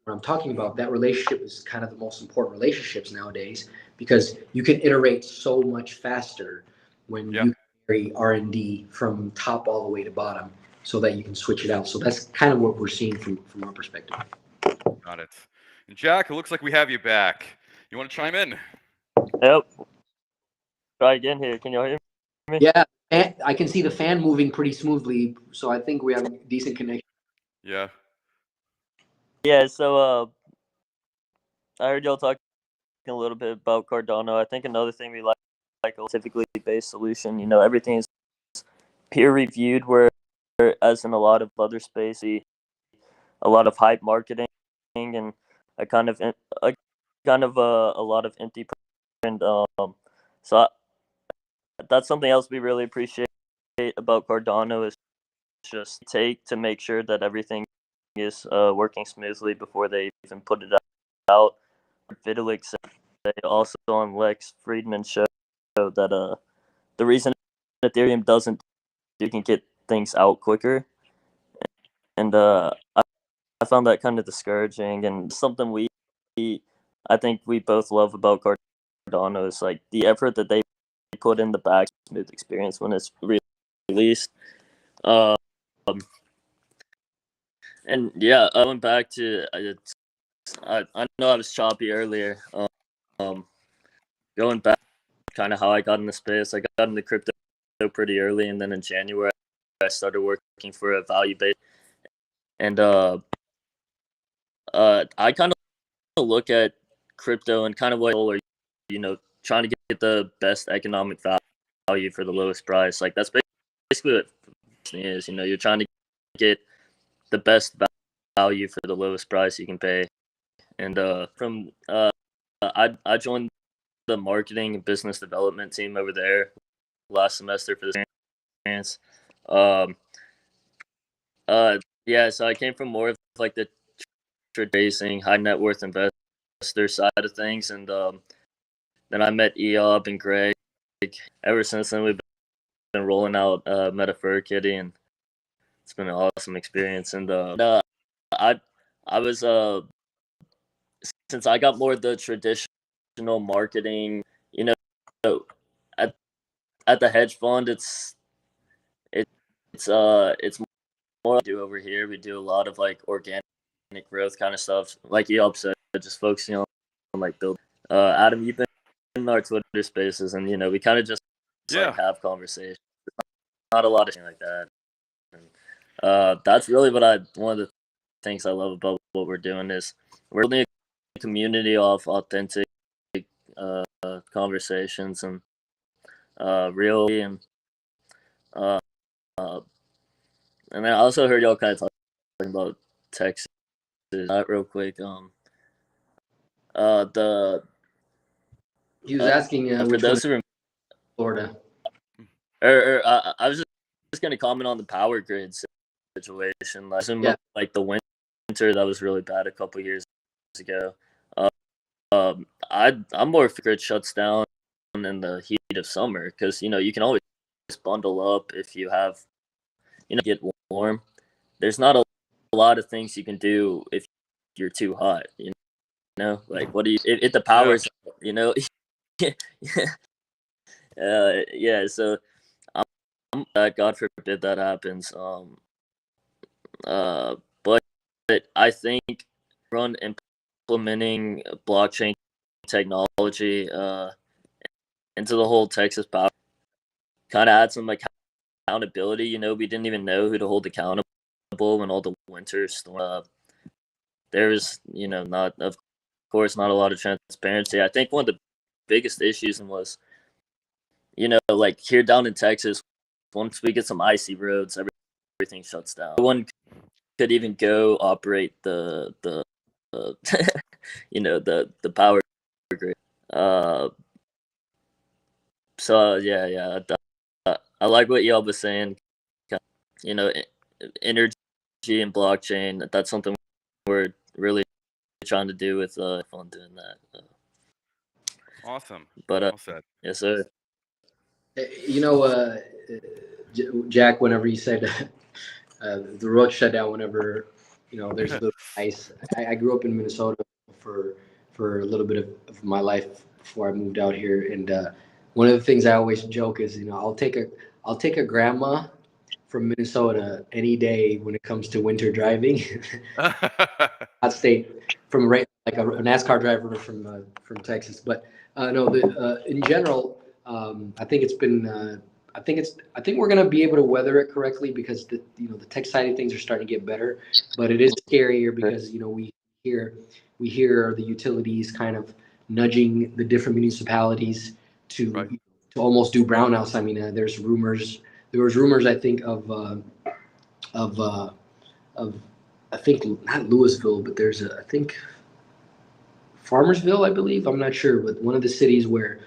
I'm talking about. That relationship is kind of the most important relationships nowadays, because you can iterate so much faster when you carry R&D from top all the way to bottom, so that you can switch it out. So that's kind of what we're seeing from our perspective. Got it. And Jack, it looks like we have you back. You want to chime in? Yep. Try again here. Can you hear me? Yeah, I can see the fan moving pretty smoothly, so I think we have a decent connection. Yeah. Yeah. So I heard y'all talking a little bit about Cardano. I think another thing we like a scientifically based solution. You know, everything is peer reviewed, where as in a lot of other spaces, a lot of hype marketing and a kind of a lot of empty and so that's something else we really appreciate about Cardano is just take to make sure that everything is working smoothly before they even put it out. Vitalik said also on Lex Friedman's show that the reason Ethereum doesn't you can get things out quicker, and I found that kind of discouraging and something I think we both love about Cardano is like the effort that they put in the back smooth experience when it's released. Um, and yeah, I went back to I know I was choppy earlier. Going back, kind of how I got in the space. I got into crypto pretty early, and then in January I started working for a value base, and I kind of look at crypto and kind of what or trying to get the best economic value for the lowest price. Like that's basically what it is. You're trying to get the best value for the lowest price you can pay. And I joined the marketing and business development team over there last semester for this experience. Yeah, so I came from more of like the trade-basing, high net worth investor side of things, and then I met Eyob and Greg. Ever since then, we've been rolling out Meta Kitty, and it's been an awesome experience. And I was since I got more of the traditional marketing, at the hedge fund, it's more we do over here. We do a lot of like organic growth kind of stuff, like Eyob said, just focusing on like build. Adam, you've been in our Twitter spaces, and we kind of just like have conversations. Not a lot of things like that. And, that's really one of the things I love about what we're doing is we're building a community of authentic conversations and real and and I also heard y'all kind of talking about Texas. Real quick, the He was asking for those who Florida. I was just going to comment on the power grid situation. Like the winter that was really bad a couple years ago. I'm more if grid shuts down in the heat of summer because you can always bundle up if you have get warm. There's not a lot of things you can do if you're too hot. Like what do you if the power's yeah. So God forbid that happens. But I think run implementing blockchain technology into the whole Texas power kind of add some accountability. We didn't even know who to hold accountable when all the winter storm. There's not of course not a lot of transparency. I think one of the biggest issues was like here down in Texas, once we get some icy roads, everything shuts down. No one could even go operate the the power grid. So yeah. I like what y'all was saying. Energy and blockchain. That's something we're really trying to do with fun doing that. Awesome. But well said. Yes, sir. Jack, whenever you said the road shut down, whenever there's a little ice. I grew up in Minnesota for a little bit of my life before I moved out here, and one of the things I always joke is I'll take a grandma from Minnesota any day when it comes to winter driving. hot state from like a NASCAR driver from Texas. But no, in general, I think it's been. I think we're going to be able to weather it correctly because the tech side of things are starting to get better, but it is scarier because we hear the utilities kind of nudging the different municipalities to Right. to almost do brownouts. I mean, there's rumors. There was rumors, I think, of I think not Louisville, but there's I think Farmersville, I believe. I'm not sure, but one of the cities where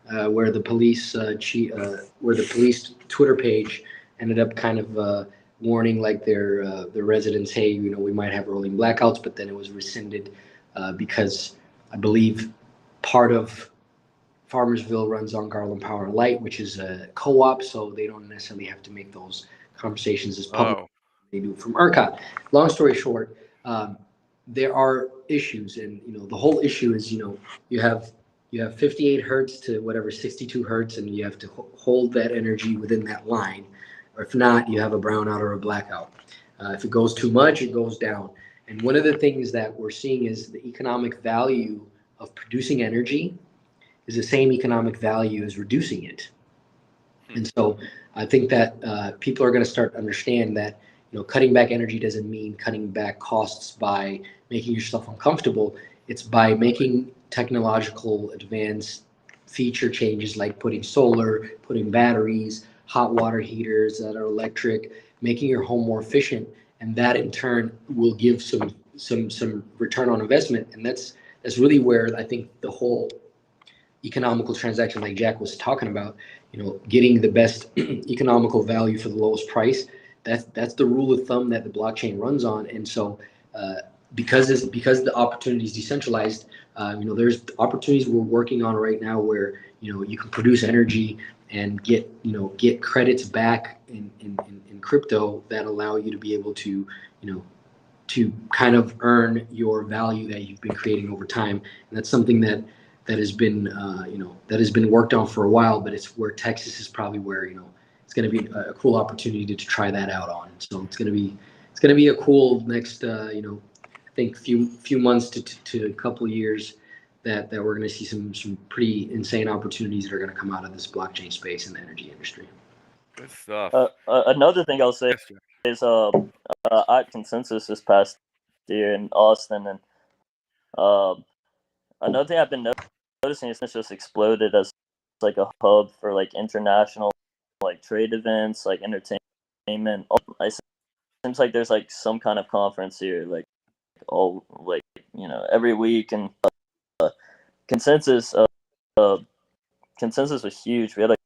the police where the police Twitter page ended up kind of warning like their residents, hey, we might have rolling blackouts, but then it was rescinded because I believe part of Farmersville runs on Garland Power and Light, which is a co-op, so they don't necessarily have to make those conversations as public. Oh, They do from ERCOT. Long story short, there are issues, and the whole issue is you have 58 hertz to whatever 62 hertz, and you have to hold that energy within that line, or if not, you have a brownout or a blackout. If it goes too much, it goes down. And one of the things that we're seeing is the economic value of producing energy is the same economic value as reducing it. And so I think that people are going to start to understand that cutting back energy doesn't mean cutting back costs by making yourself uncomfortable. It's by making technological advanced feature changes like putting solar, putting batteries, hot water heaters that are electric, making your home more efficient, and that in turn will give some return on investment. And that's really where I think the whole economical transaction, like Jack was talking about, getting the best economical value for the lowest price. That's the rule of thumb that the blockchain runs on. And so because the opportunity is decentralized, there's opportunities we're working on right now where you can produce energy and get credits back in crypto that allow you to be able to to kind of earn your value that you've been creating over time. And that's something that has been that has been worked on for a while, but it's where Texas is probably where it's going to be a cool opportunity to try that out on. So it's going to be a cool next I think few months to a couple of years that we're going to see some pretty insane opportunities that are going to come out of this blockchain space in the energy industry. good stuff. Another thing I'll say Yes, Jack. is at Consensus this past year in Austin, and another thing I've been noticing is it's just exploded as like a hub for like international like trade events, like entertainment. It seems like there's like some kind of conference here, like all like every week, and Consensus Consensus was huge. We had like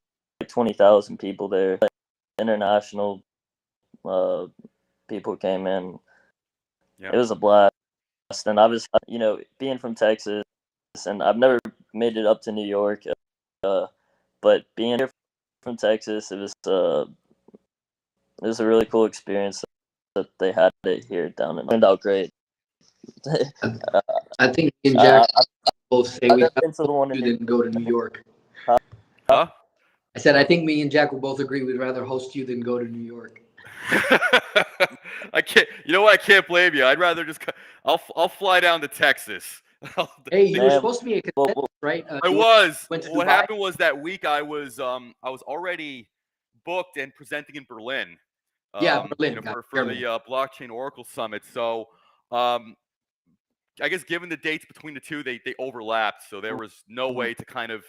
20,000 people there. Like, international people came in. Yeah. It was a blast, and I was being from Texas, and I've never made it up to New York, but being here from Texas, it was a really cool experience that they had it here down, and it turned out great. I think me and Jack both say I've we never have been to the one to in than go to New York. Huh? I said I think me and Jack will both agree we'd rather host you than go to New York. I can't. You know what? I can't blame you. I'd rather just. I'll fly down to Texas. Hey, you were Man, supposed to be a Consensus, right? I You was. went to What Dubai? happened was that week I was already booked and presenting in Berlin. Yeah, Berlin. For the blockchain Oracle Summit. So I guess given the dates between the two, they overlapped. So there was no way to kind of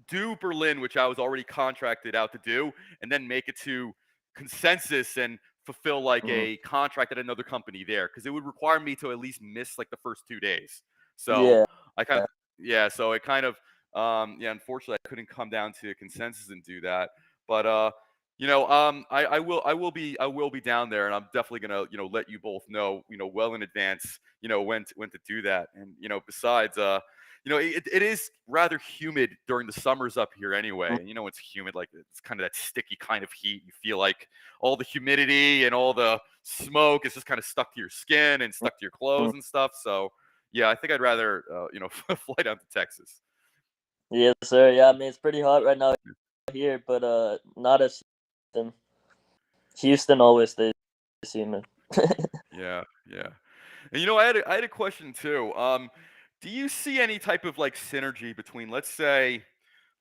do Berlin, which I was already contracted out to do, and then make it to Consensus and fulfill like a contract at another company there, because it would require me to at least miss like the first 2 days. So yeah, I kind of so it kind of unfortunately I couldn't come down to Consensus and do that. But I will be down there, and I'm definitely gonna let you both know well in advance when to do that. And besides it is rather humid during the summers up here anyway. It's humid, like it's kind of that sticky kind of heat. You feel like all the humidity and all the smoke is just kind of stuck to your skin and stuck to your clothes and stuff. So yeah, I think I'd rather fly down to Texas. yes, sir. Yeah, I mean it's pretty hot right now here, but not as Houston always stays humid. Yeah. And I had a question too. Do you see any type of like synergy between, let's say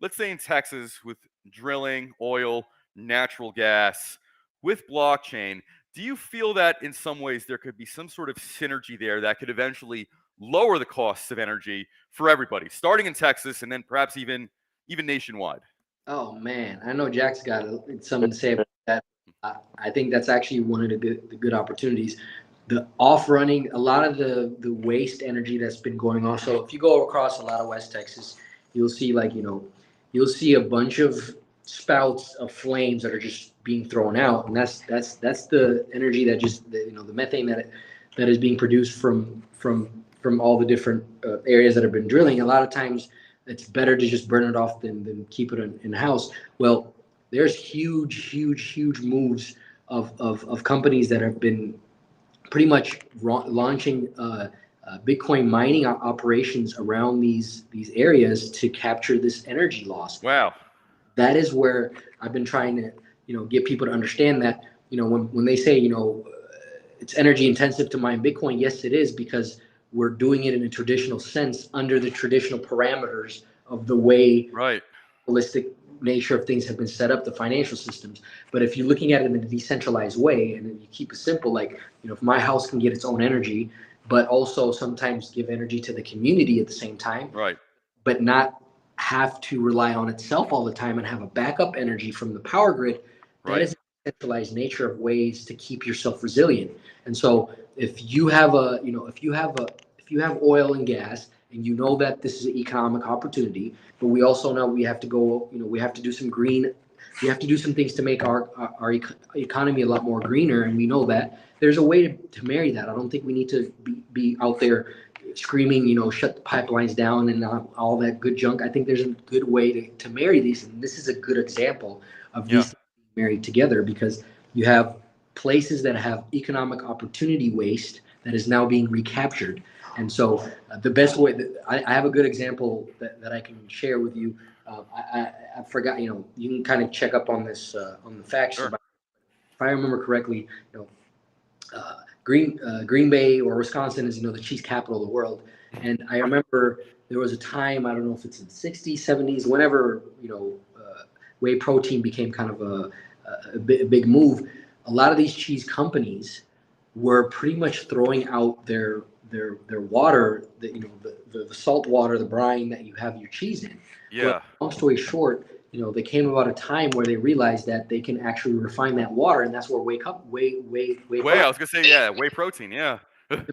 in Texas with drilling, oil, natural gas, with blockchain? Do you feel that in some ways there could be some sort of synergy there that could eventually lower the costs of energy for everybody, starting in Texas and then perhaps even nationwide? Oh man, I know Jack's got something to say about that. I think that's actually one of the good opportunities. The off running, a lot of the waste energy that's been going on. So if you go across a lot of West Texas, you'll see you'll see a bunch of spouts of flames that are just being thrown out, and that's the energy that the methane that is being produced from all the different areas that have been drilling. A lot of times it's better to just burn it off than keep it in the house. Well, there's huge moves of companies that have been pretty much launching Bitcoin mining operations around these areas to capture this energy loss. Wow. That is where I've been trying to get people to understand that when they say it's energy intensive to mine Bitcoin. Yes, it is, because we're doing it in a traditional sense under the traditional parameters of the way Right. holistic nature of things have been set up, the financial systems. But if you're looking at it in a decentralized way and you keep it simple, like if my house can get its own energy, but also sometimes give energy to the community at the same time, Right. but not have to rely on itself all the time and have a backup energy from the power grid, that Right. is the centralized nature of ways to keep yourself resilient. And so if you have if you have oil and gas and you know that this is an economic opportunity, but we also know we have to go, we have to do some green, we have to do some things to make our economy a lot more greener, and we know that there's a way to marry that. I don't think we need to be out there screaming, shut the pipelines down and all that good junk. I think there's a good way to marry these, and this is a good example of Yeah. these married together, because you have places that have economic opportunity waste that is now being recaptured. And so the best way I have a good example that I can share with you. I forgot, you can kind of check up on this on the facts Sure. about, if I remember correctly, Green Bay or Wisconsin is the cheese capital of the world. And I remember there was a time, I don't know if it's in the 60s, 70s, whenever whey protein became kind of a big move. A lot of these cheese companies were pretty much throwing out their water, the salt water, the brine that you have your cheese in. Well, Yeah. long story short, they came about a time where they realized that they can actually refine that water, and that's where whey Whey. I protein. was gonna say, yeah, whey protein. Yeah.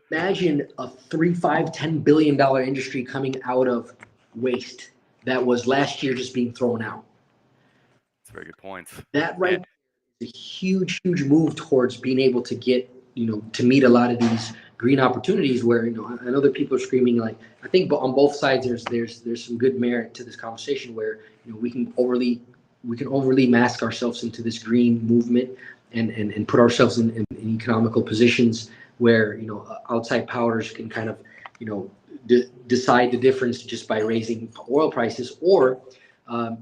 Imagine a 3, 5, $10 billion industry coming out of waste that was last year just being thrown out. That's a very good point. That And right is a huge move towards being able to get, to meet a lot of these green opportunities where, I know that people are screaming, like, I think on both sides there's some good merit to this conversation where, we can overly mask ourselves into this green movement and put ourselves in economical positions where, outside powers can kind of, decide the difference just by raising oil prices, or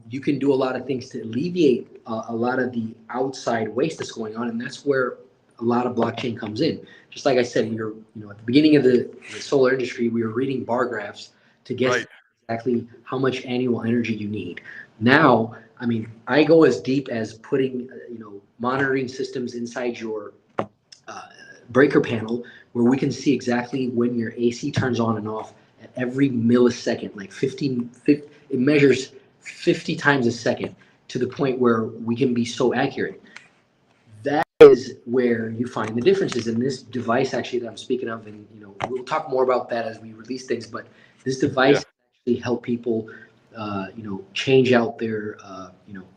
you can do a lot of things to alleviate a lot of the outside waste that's going on, and that's where a lot of blockchain comes in. Just like I said, we were, at the beginning of the solar industry, we were reading bar graphs to guess right. exactly how much annual energy you need. Now, I mean, I go as deep as putting, monitoring systems inside your breaker panel, where we can see exactly when your AC turns on and off at every millisecond, like 50, it measures 50 times a second, to the point where we can be so accurate. That is where you find the differences in this device actually that I'm speaking of. And, we'll talk more about that as we release things, but this device Yeah. actually help people, change out their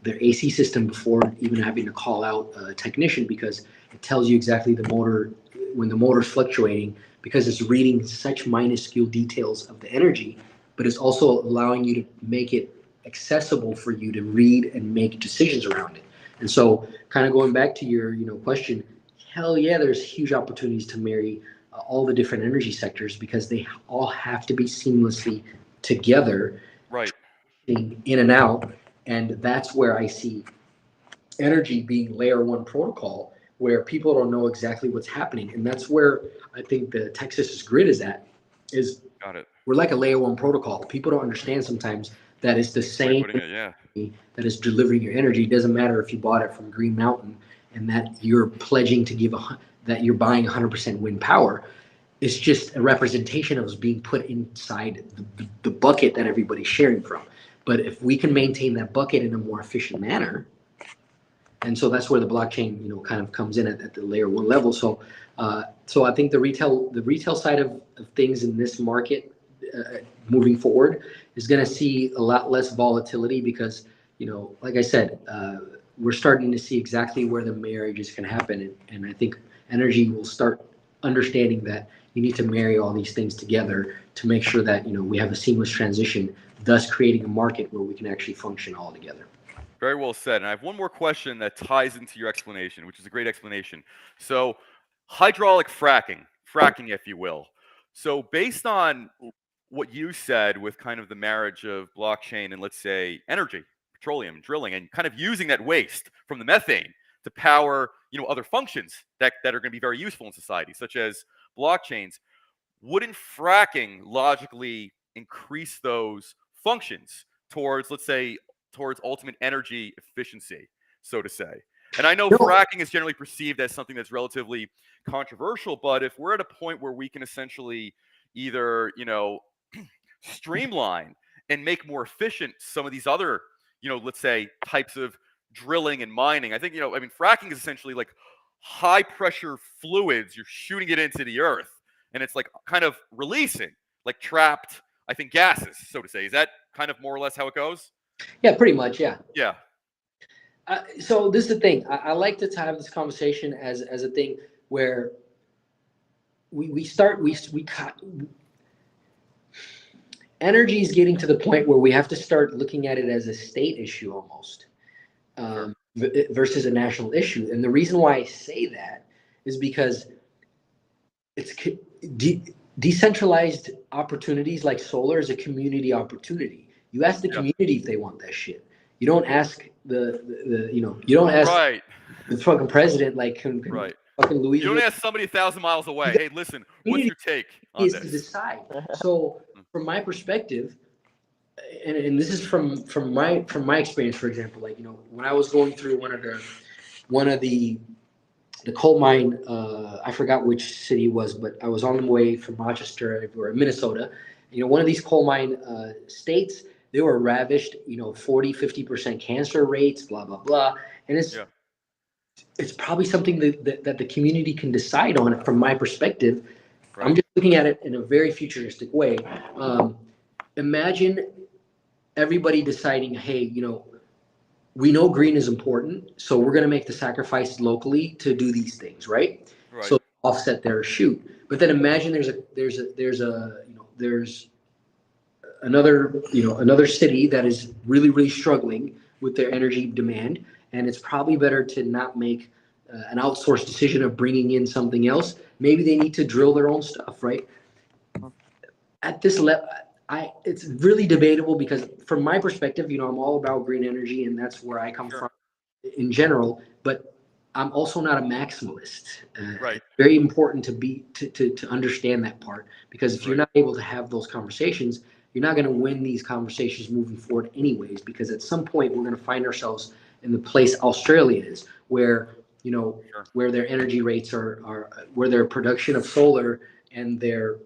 AC system before even having to call out a technician, because it tells you exactly the motor, when the motor's fluctuating, because it's reading such minuscule details of the energy, but it's also allowing you to make it accessible for you to read and make decisions around it. And so, kind of going back to your, question, hell yeah, there's huge opportunities to marry all the different energy sectors, because they all have to be seamlessly together, Right. in and out. And that's where I see energy being layer one protocol, where people don't know exactly what's happening. And that's where I think the Texas grid is at, is Got it. we're like a layer one protocol. People don't understand sometimes that it's the Good way of same putting it, yeah. that is delivering your energy. It doesn't matter if you bought it from Green Mountain and that you're pledging to that you're buying 100% wind power. It's just a representation of us being put inside the bucket that everybody's sharing from. But if we can maintain that bucket in a more efficient manner, and so that's where the blockchain, kind of comes in at the layer one level. So, so I think the retail side of things in this market, moving forward, is going to see a lot less volatility because, like I said, we're starting to see exactly where the marriages can happen, and I think energy will start understanding that you need to marry all these things together to make sure that we have a seamless transition, thus creating a market where we can actually function all together. Very well said. And I have one more question that ties into your explanation, which is a great explanation. So, hydraulic fracking, if you will. So, based on what you said with kind of the marriage of blockchain and, let's say, energy, petroleum, drilling, and kind of using that waste from the methane to power, other functions that are going to be very useful in society, such as blockchains, wouldn't fracking logically increase those functions towards, let's say, towards ultimate energy efficiency, so to say? And I know fracking is generally perceived as something that's relatively controversial, but if we're at a point where we can essentially either, streamline and make more efficient some of these other, let's say, types of drilling and mining, I think, fracking is essentially like high pressure fluids. You're shooting it into the earth, and it's like kind of releasing, like trapped, I think, gases, so to say. Is that kind of more or less how it goes? Yeah, pretty much. Yeah. Yeah. So this is the thing. I like to have this conversation as a thing where energy is getting to the point where we have to start looking at it as a state issue almost, versus a national issue. And the reason why I say that is because it's decentralized opportunities like solar is a community opportunity. You ask the community if they want that shit. You don't ask you don't ask the fucking president, like, Right. fucking Louis. You don't ask somebody 1,000 miles away, hey, listen, what's your take on this? To decide. So from my perspective, and this is from my experience, for example, like, when I was going through one of the coal mine, I forgot which city it was, but I was on the way from Rochester or Minnesota. One of these coal mine states, they were ravished, 40-50% cancer rates, blah, blah, blah. And it's probably something that the community can decide on. From my perspective, I'm just looking at it in a very futuristic way. Imagine everybody deciding, hey, we know green is important, so we're going to make the sacrifice locally to do these things, right? So offset their shoot. But then imagine there's another city that is really, really struggling with their energy demand, and it's probably better to not make an outsourced decision of bringing in something else. Maybe they need to drill their own stuff, right? At this level, it's really debatable because from my perspective, I'm all about green energy, and that's where I come from in general, but I'm also not a maximalist. It's very important to understand that part, because if you're not able to have those conversations, you're not going to win these conversations moving forward anyways, because at some point we're going to find ourselves in the place Australia is, where where their energy rates are where their production of solar and their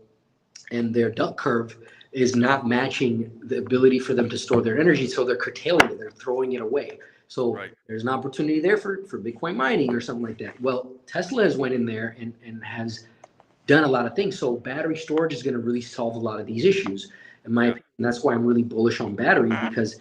duck curve is not matching the ability for them to store their energy, so they're curtailing it, they're throwing it away. So there's an opportunity there for Bitcoin mining or something like that. Well, Tesla has went in there and has done a lot of things. So battery storage is going to really solve a lot of these issues, in my opinion. That's why I'm really bullish on battery, because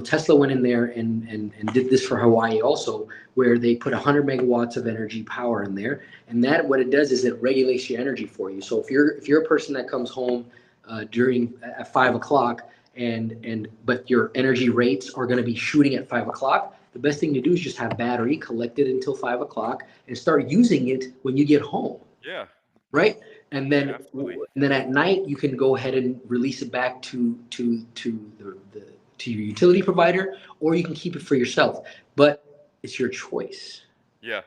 Tesla went in there and did this for Hawaii also, where they put 100 megawatts of energy power in there, and that, what it does is it regulates your energy for you. So if you're a person that comes home at 5 o'clock but your energy rates are going to be shooting at 5 o'clock, the best thing to do is just have battery collected until 5 o'clock and start using it when you get home. Yeah. Right. And then at night you can go ahead and release it back to your utility provider, or you can keep it for yourself. But it's your choice. Yeah.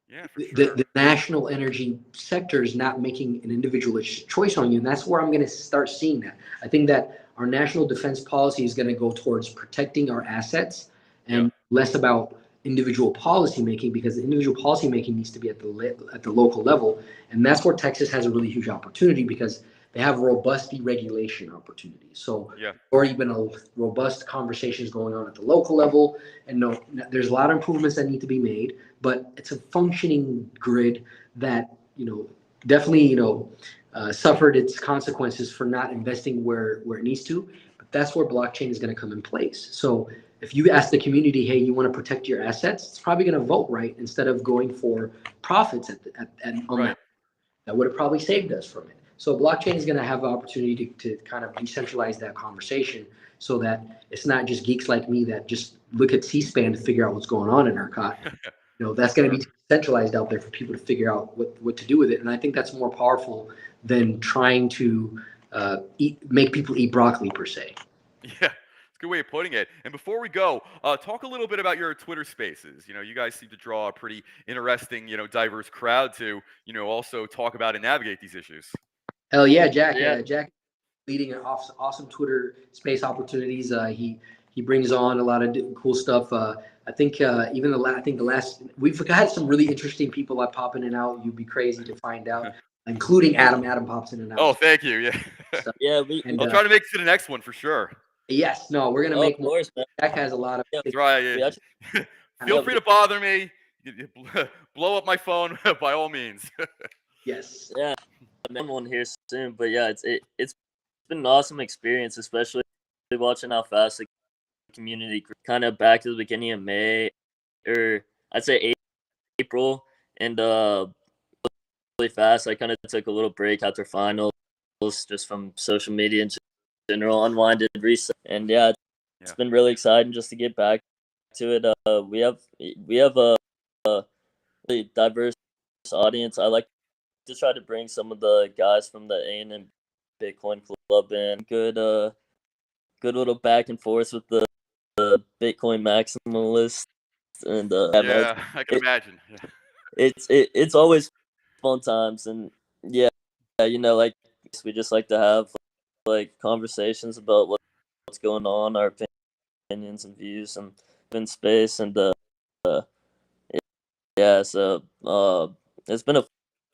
Yeah, for sure. the national energy sector is not making an individual choice on you, and that's where I'm going to start seeing that. I think that our national defense policy is going to go towards protecting our assets Yeah. and less about individual policy making, because the individual policy making needs to be at the local level, and that's where Texas has a really huge opportunity because they have robust deregulation opportunities. So Yeah. already been a robust conversations going on at the local level, and no, there's a lot of improvements that need to be made, but it's a functioning grid that definitely suffered its consequences for not investing where it needs to. But that's where blockchain is going to come in place. So if you ask the community, hey, you want to protect your assets, it's probably going to vote right instead of going for profits on Right. that. That would have probably saved us from it. So blockchain is going to have an opportunity to kind of decentralize that conversation so that it's not just geeks like me that just look at C-SPAN to figure out what's going on in ERCOT. That's going to be centralized out there for people to figure out what to do with it. And I think that's more powerful than trying to make people eat broccoli per se. Yeah, it's a good way of putting it. And before we go, talk a little bit about your Twitter Spaces. You guys seem to draw a pretty interesting, diverse crowd to, also talk about and navigate these issues. Hell yeah, Jack. Yeah. Jack leading awesome Twitter space opportunities. He brings on a lot of cool stuff. I think even the last we've had some really interesting people that pop in and out. You'd be crazy to find out, including Adam. Adam pops in and out. Oh, thank you. Yeah. Yeah, I'll try to make it to the next one for sure. Yes, no, we're gonna make of course, more. man. Jack has a lot of. That's right. We Yeah. actually, Feel yeah, free to bother me. Blow up my phone by all means. Yes. yeah, I'm one here soon. But yeah, it's been an awesome experience, especially watching how fast the community grew. Kind of back to the beginning of May, or I'd say April, and really fast. I kind of took a little break after finals, just from social media in general, unwinded, reset, and yeah, it's been really exciting just to get back to it. We have a really diverse audience. I like to try to bring some of the guys from the A&M Bitcoin Club in. Good little back and forth with the Bitcoin maximalists, and Yeah, I can imagine. Yeah. it's always fun times, and yeah, like we just like to have like conversations about what's going on, our opinions and views, and in space, and yeah, so it's been a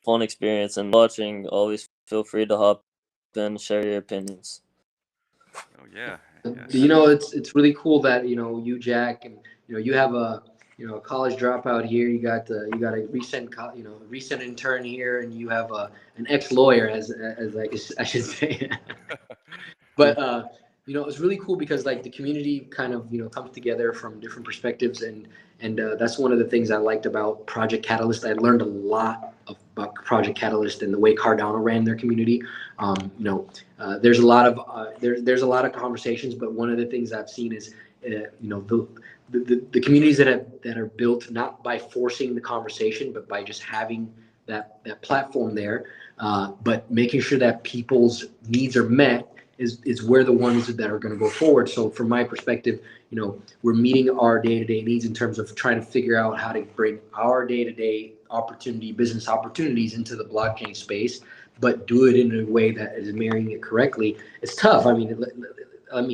fun experience, and watching, always feel free to hop in and share your opinions. Oh yeah. It's really cool that you, Jack, and you have a college dropout here. You got a recent intern here, and you have an ex-lawyer, as I should say. But it's really cool because like the community kind of comes together from different perspectives, and that's one of the things I liked about Project Catalyst. I learned a lot about Project Catalyst and the way Cardano ran their community. There's a lot of there's a lot of conversations, but one of the things I've seen is the communities that are built not by forcing the conversation, but by just having that platform there, but making sure that people's needs are met is where the ones that are going to go forward. So from my perspective, we're meeting our day-to-day needs in terms of trying to figure out how to bring our day-to-day business opportunities into the blockchain space, but do it in a way that is marrying it correctly. It's tough. I mean, I'm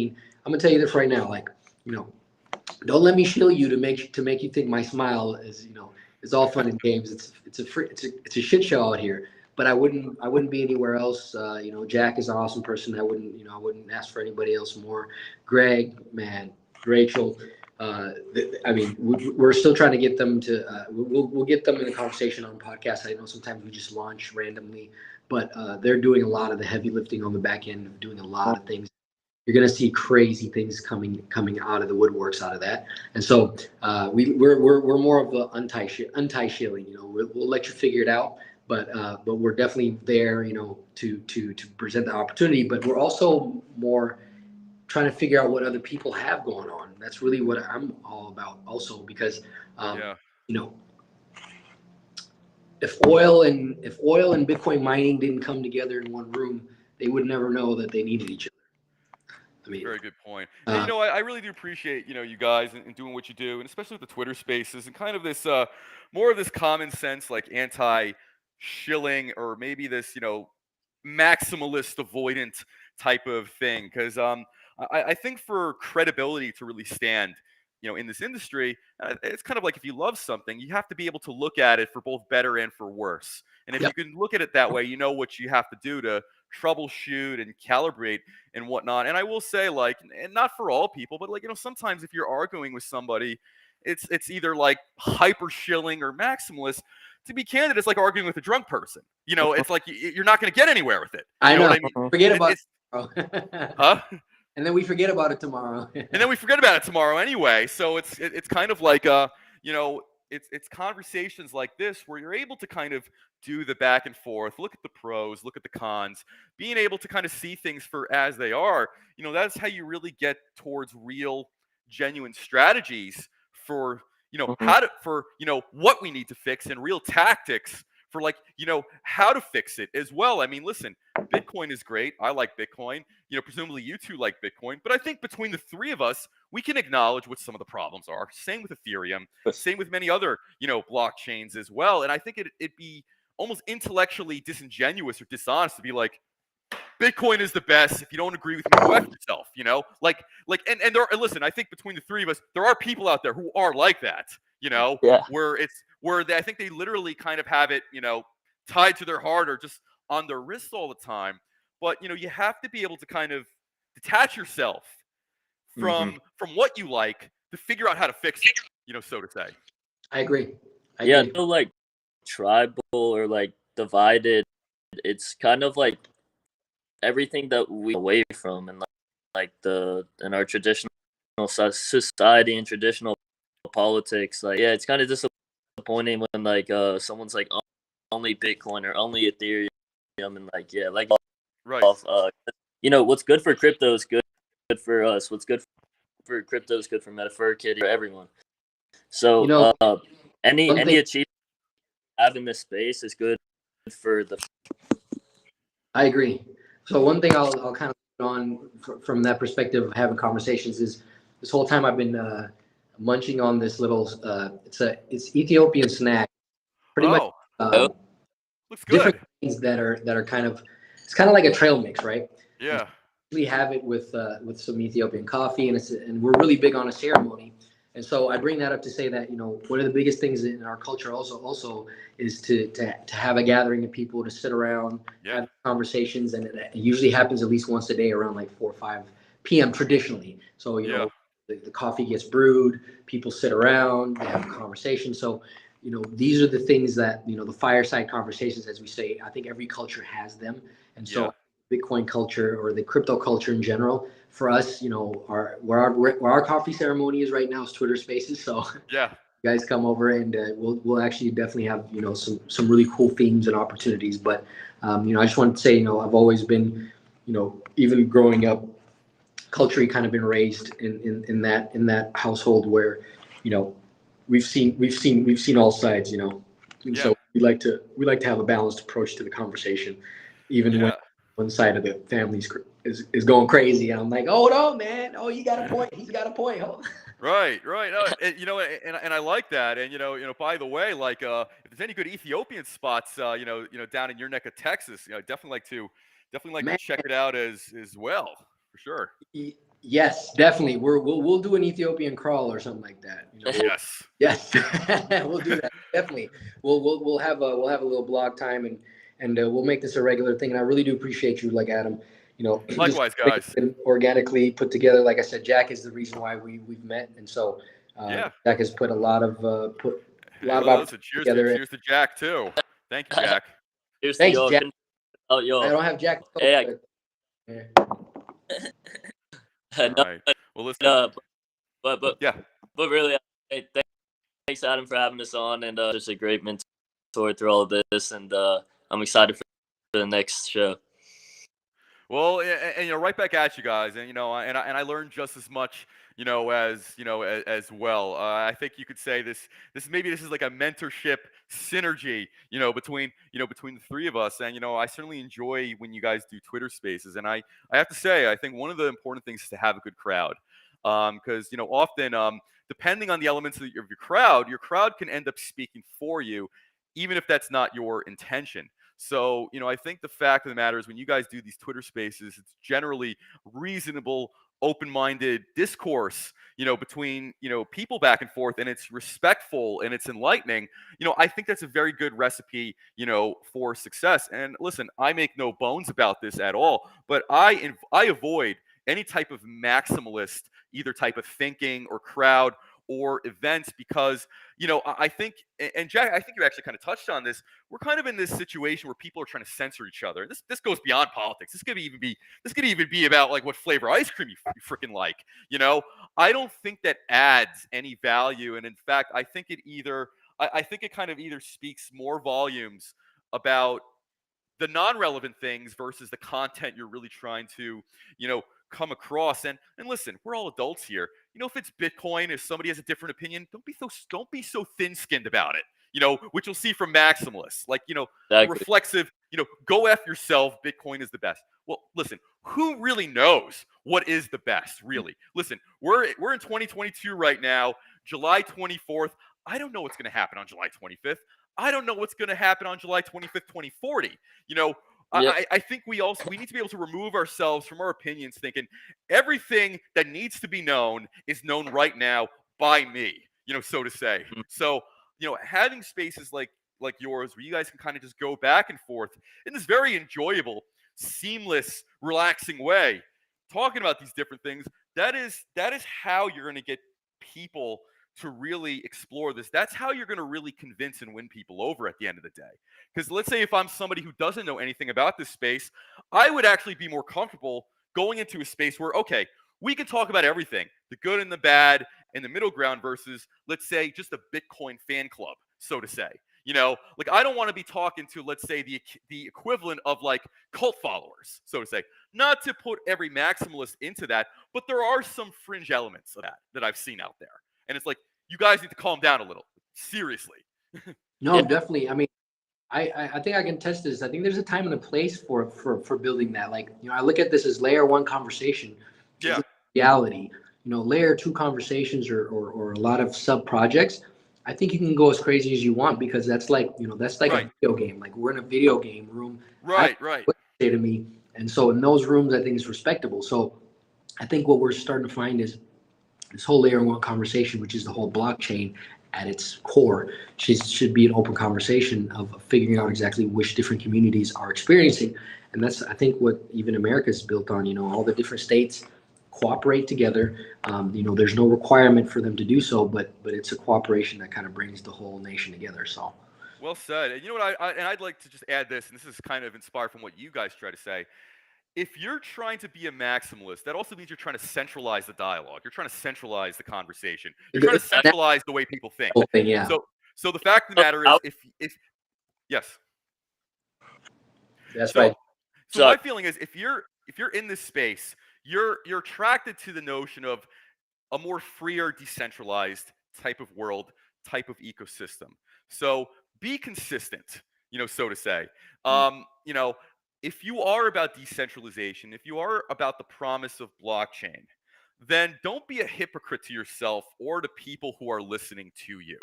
gonna tell you this right now. Like, don't let me shield you to make you think my smile is all fun and games. It's a shit show out here. But I wouldn't be anywhere else. Jack is an awesome person. I wouldn't ask for anybody else more. Greg, man, Rachel. We're still trying to get them to. We'll get them in a conversation on podcasts. I know sometimes we just launch randomly, but they're doing a lot of the heavy lifting on the back end of doing a lot of things. You're going to see crazy things coming out of the woodworks out of that. And so we're more of the untie-shilling. We'll let you figure it out. But we're definitely there, to present the opportunity. But we're also more trying to figure out what other people have going on. That's really what I'm all about, also, because if oil and Bitcoin mining didn't come together in one room, they would never know that they needed each other. I mean, Very good point. And I really do appreciate you guys and doing what you do, and especially with the Twitter Spaces and kind of this more of this common sense like anti-shilling or maybe this maximalist avoidant type of thing. Because I think for credibility to really stand in this industry, it's kind of like if you love something, you have to be able to look at it for both better and for worse. And if Yep. you can look at it that way, you know what you have to do to troubleshoot and calibrate and whatnot. And I will say, like, and not for all people, but like, sometimes if you're arguing with somebody, it's either like hyper shilling or maximalist. To be candid, it's like arguing with a drunk person. It's like you're not going to get anywhere with it. I You know know. what I mean? Forget about It's it tomorrow. huh? And then we forget about it tomorrow. And then we forget about it tomorrow anyway. So it's kind of like it's conversations like this where you're able to kind of do the back and forth, look at the pros, look at the cons, being able to kind of see things for as they are. That's how you really get towards real, genuine strategies for what we need to fix and real tactics for how to fix it as well. I mean, listen, Bitcoin is great. I like Bitcoin. Presumably you two like Bitcoin, but I think between the three of us, we can acknowledge what some of the problems are. Same with Ethereum, same with many other, blockchains as well. And I think it'd be almost intellectually disingenuous or dishonest to be like, Bitcoin is the best. If you don't agree with me, go after yourself, and there, and listen, I think between the three of us, there are people out there who are like that, Yeah. I think they literally kind of have it, tied to their heart or just on their wrist all the time. But you have to be able to kind of detach yourself from what you like to figure out how to fix it, so to say. I agree. Yeah, no, like tribal or like divided. It's kind of like everything that we away from, and like in our traditional society and traditional politics. Like, yeah, it's kind of disappointing when like someone's like only Bitcoin or only Ethereum, and like Right. What's good for crypto is good for us. What's good for crypto is good for Metaphor Kid, for everyone. So any achievement having this space is good for the. I agree. So one thing I'll kind of put on from that perspective of having conversations is this whole time I've been munching on this little it's Ethiopian snack, pretty much looks good. different things that are kind of, it's kind of like a trail mix, right? Yeah. We have it with some Ethiopian coffee, and we're really big on a ceremony. And so I bring that up to say that one of the biggest things in our culture also is to have a gathering of people to sit around, have conversations, and it usually happens at least once a day around like 4 or 5 p.m. traditionally. So the coffee gets brewed, people sit around, they have a conversation. So these are the things that the fireside conversations, as we say. I think every culture has them, and so Bitcoin culture or the crypto culture in general, for us, where our coffee ceremony is right now is Twitter Spaces. So you guys come over and we'll actually definitely have some really cool themes and opportunities. But I just want to say I've always been even growing up, culturally kind of been raised in that household where we've seen all sides, and so we like to have a balanced approach to the conversation, even when one side of the family is going crazy, and I'm like, oh no, man, oh, you got a point, he's got a point. Right. And I like that. And by the way, like if there's any good Ethiopian spots, down in your neck of Texas, definitely like to check it out as well, for sure. Yes, definitely. We'll do an Ethiopian crawl or something like that. Yes, we'll do that. Definitely. We'll have a little blog time, and we'll make this a regular thing. And I really do appreciate you, like Adam. Likewise, guys. Organically put together. Like I said, Jack is the reason why we've met, and so Jack has put a lot of together. Cheers to Jack too. Thank you, Jack. Thanks, Jack. Oh, yo. I don't have Jack. Hey, All right. Well, listen. But really, hey, thanks Adam for having us on, and just a great mentor through all of this, and I'm excited for the next show. Well, and, right back at you guys, and I learned just as much, as well. I think you could say this is like a mentorship synergy, between the three of us, and I certainly enjoy when you guys do Twitter Spaces, and I have to say, I think one of the important things is to have a good crowd, because often, depending on the elements of your crowd can end up speaking for you, even if that's not your intention. So, I think the fact of the matter is when you guys do these Twitter spaces, it's generally reasonable, open-minded discourse, between, people back and forth, and it's respectful and it's enlightening. I think that's a very good recipe, for success. And listen, I make no bones about this at all, but I avoid any type of maximalist, either type of thinking or crowd or events, because I think, and Jack, I think you actually kind of touched on this. We're kind of in this situation where people are trying to censor each other. This goes beyond politics. This could even be about like what flavor ice cream you freaking like. I don't think that adds any value, and in fact, I think it kind of either speaks more volumes about the non-relevant things versus the content you're really trying to, come across. And listen, we're all adults here. If it's Bitcoin, if somebody has a different opinion, don't be so thin-skinned about it. Which you'll see from maximalists, like Exactly. reflexive. Go F yourself. Bitcoin is the best. Well, listen, who really knows what is the best? Really, listen, we're in 2022 right now, July 24th. I don't know what's going to happen on July 25th. I don't know what's going to happen on July 25th, 2040. You know, Yep. I think we need to be able to remove ourselves from our opinions, thinking everything that needs to be known is known right now by me, so to say. Mhm. So, having spaces like yours where you guys can kind of just go back and forth in this very enjoyable, seamless, relaxing way, talking about these different things, that is how you're going to get people to really explore this. That's how you're going to really convince and win people over at the end of the day. Because let's say if I'm somebody who doesn't know anything about this space, I would actually be more comfortable going into a space where, okay, we can talk about everything, the good and the bad and the middle ground, versus, let's say, just a Bitcoin fan club, so to say. Like, I don't want to be talking to, let's say, the equivalent of like cult followers, so to say. Not to put every maximalist into that, but there are some fringe elements of that I've seen out there. And it's like, you guys need to calm down a little. Seriously. No, Yeah. definitely. I mean, I think I can test this. I think there's a time and a place for building that. Like, I look at this as layer one conversation. Yeah. Reality. Layer two conversations or a lot of sub projects. I think you can go as crazy as you want, because that's like Right. a video game. Like, we're in a video game room. Right. What they say to me, and so in those rooms, I think it's respectable. So I think what we're starting to find is this whole layer one conversation, which is the whole blockchain at its core, should be an open conversation of figuring out exactly which different communities are experiencing. And that's, I think, what even America is built on. All the different states cooperate together. There's no requirement for them to do so, but it's a cooperation that kind of brings the whole nation together. So Well said. And you know what? I'd like to just add this, and this is kind of inspired from what you guys try to say. If you're trying to be a maximalist, that also means you're trying to centralize the dialogue. You're trying to centralize the conversation. You're trying to that centralize the way people think. whole thing, yeah. So the fact of the matter is, if yes. That's So, right. so my feeling is, if you're in this space, you're attracted to the notion of a more freer, decentralized type of world, type of ecosystem. So be consistent, so to say. If you are about decentralization, if you are about the promise of blockchain, then don't be a hypocrite to yourself or to people who are listening to you.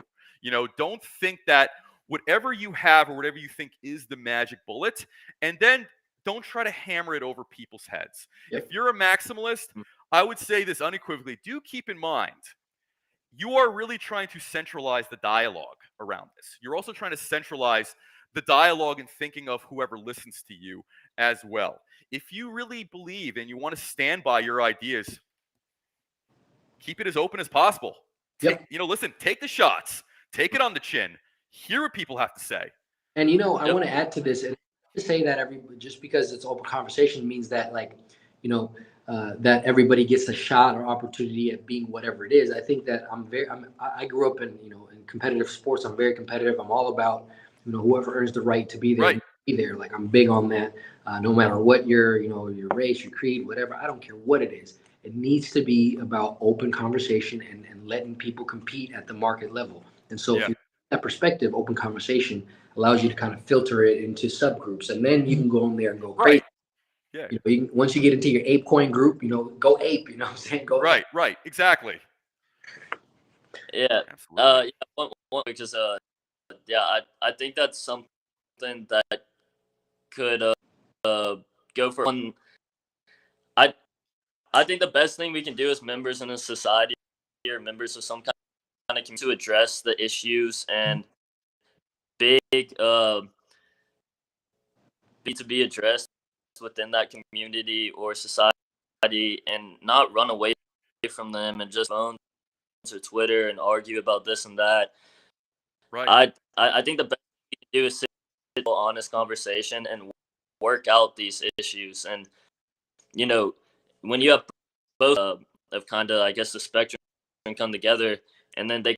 Don't think that whatever you have or whatever you think is the magic bullet, and then don't try to hammer it over people's heads. Yep. If you're a maximalist, I would say this unequivocally. Do keep in mind, you are really trying to centralize the dialogue around this. You're also trying to centralize the dialogue and thinking of whoever listens to you as well. If you really believe and you want to stand by your ideas, keep it as open as possible. Yep. Listen, take the shots, take it on the chin, hear what people have to say. And I want to add to this, and to say that just because it's open conversation means that, like, that everybody gets a shot or opportunity at being whatever it is. I think that I grew up in in competitive sports. I'm very competitive. I'm all about whoever earns the right to be there. Right. be there. Like I'm big on that. No matter what your your race, your creed, whatever. I don't care what it is. It needs to be about open conversation and letting people compete at the market level. And so if Yeah. you that perspective, open conversation allows you to kind of filter it into subgroups, and then you can go in there and go crazy. Right. Yeah. Once you get into your ape coin group, go ape. You know what I'm saying? Go ape. Right. Exactly. Yeah. Absolutely. Yeah. One just yeah. I think that's something that could go for one. I think the best thing we can do as members in a society or members of some kind of community to address the issues and big need to be addressed within that community or society, and not run away from them and just phones or Twitter and argue about this and that. Right. I think the best thing we can do is sit in an honest conversation and work out these issues. And when you have both of kind of, I guess, the spectrum come together and then they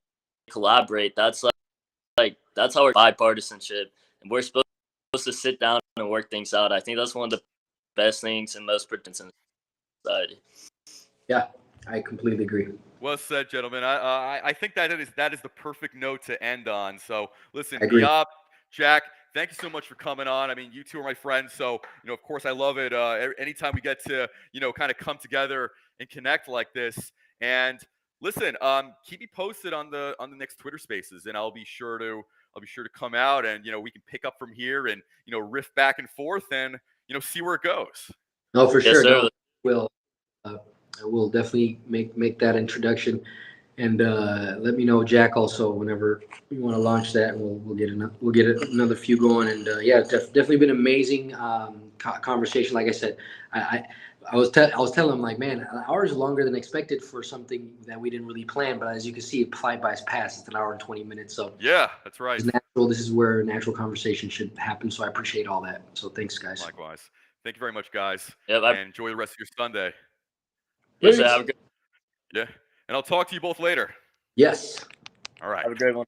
collaborate, that's that's our bipartisanship, and we're supposed to sit down and work things out. I think that's one of the best things and most protected in society. Yeah, I completely agree. Well said, gentlemen. I think that is the perfect note to end on. So listen, I agree. Eyob, Jack, thank you so much for coming on. I mean, you two are my friends, so of course, I love it. Anytime we get to kind of come together and connect like this. And listen, keep me posted on the next Twitter Spaces, and I'll be sure to come out, and we can pick up from here and riff back and forth and see where it goes. No, for Yes, sure. sir. No, will. I will definitely make that introduction, and let me know, Jack, also whenever you want to launch that, and we'll get another few going. And yeah, it's definitely been amazing conversation. Like I said, I was telling him, like, man, an hour is longer than expected for something that we didn't really plan. But as you can see, it fly by past. It's an hour and 20 minutes. So Yeah, that's right. it's natural. This is where natural conversation should happen. So I appreciate all that. So thanks, guys. Likewise. Thank you very much, guys. Yep, and enjoy the rest of your Sunday. Listen, have a good. Yeah. And I'll talk to you both later. Yes. All right. Have a great one.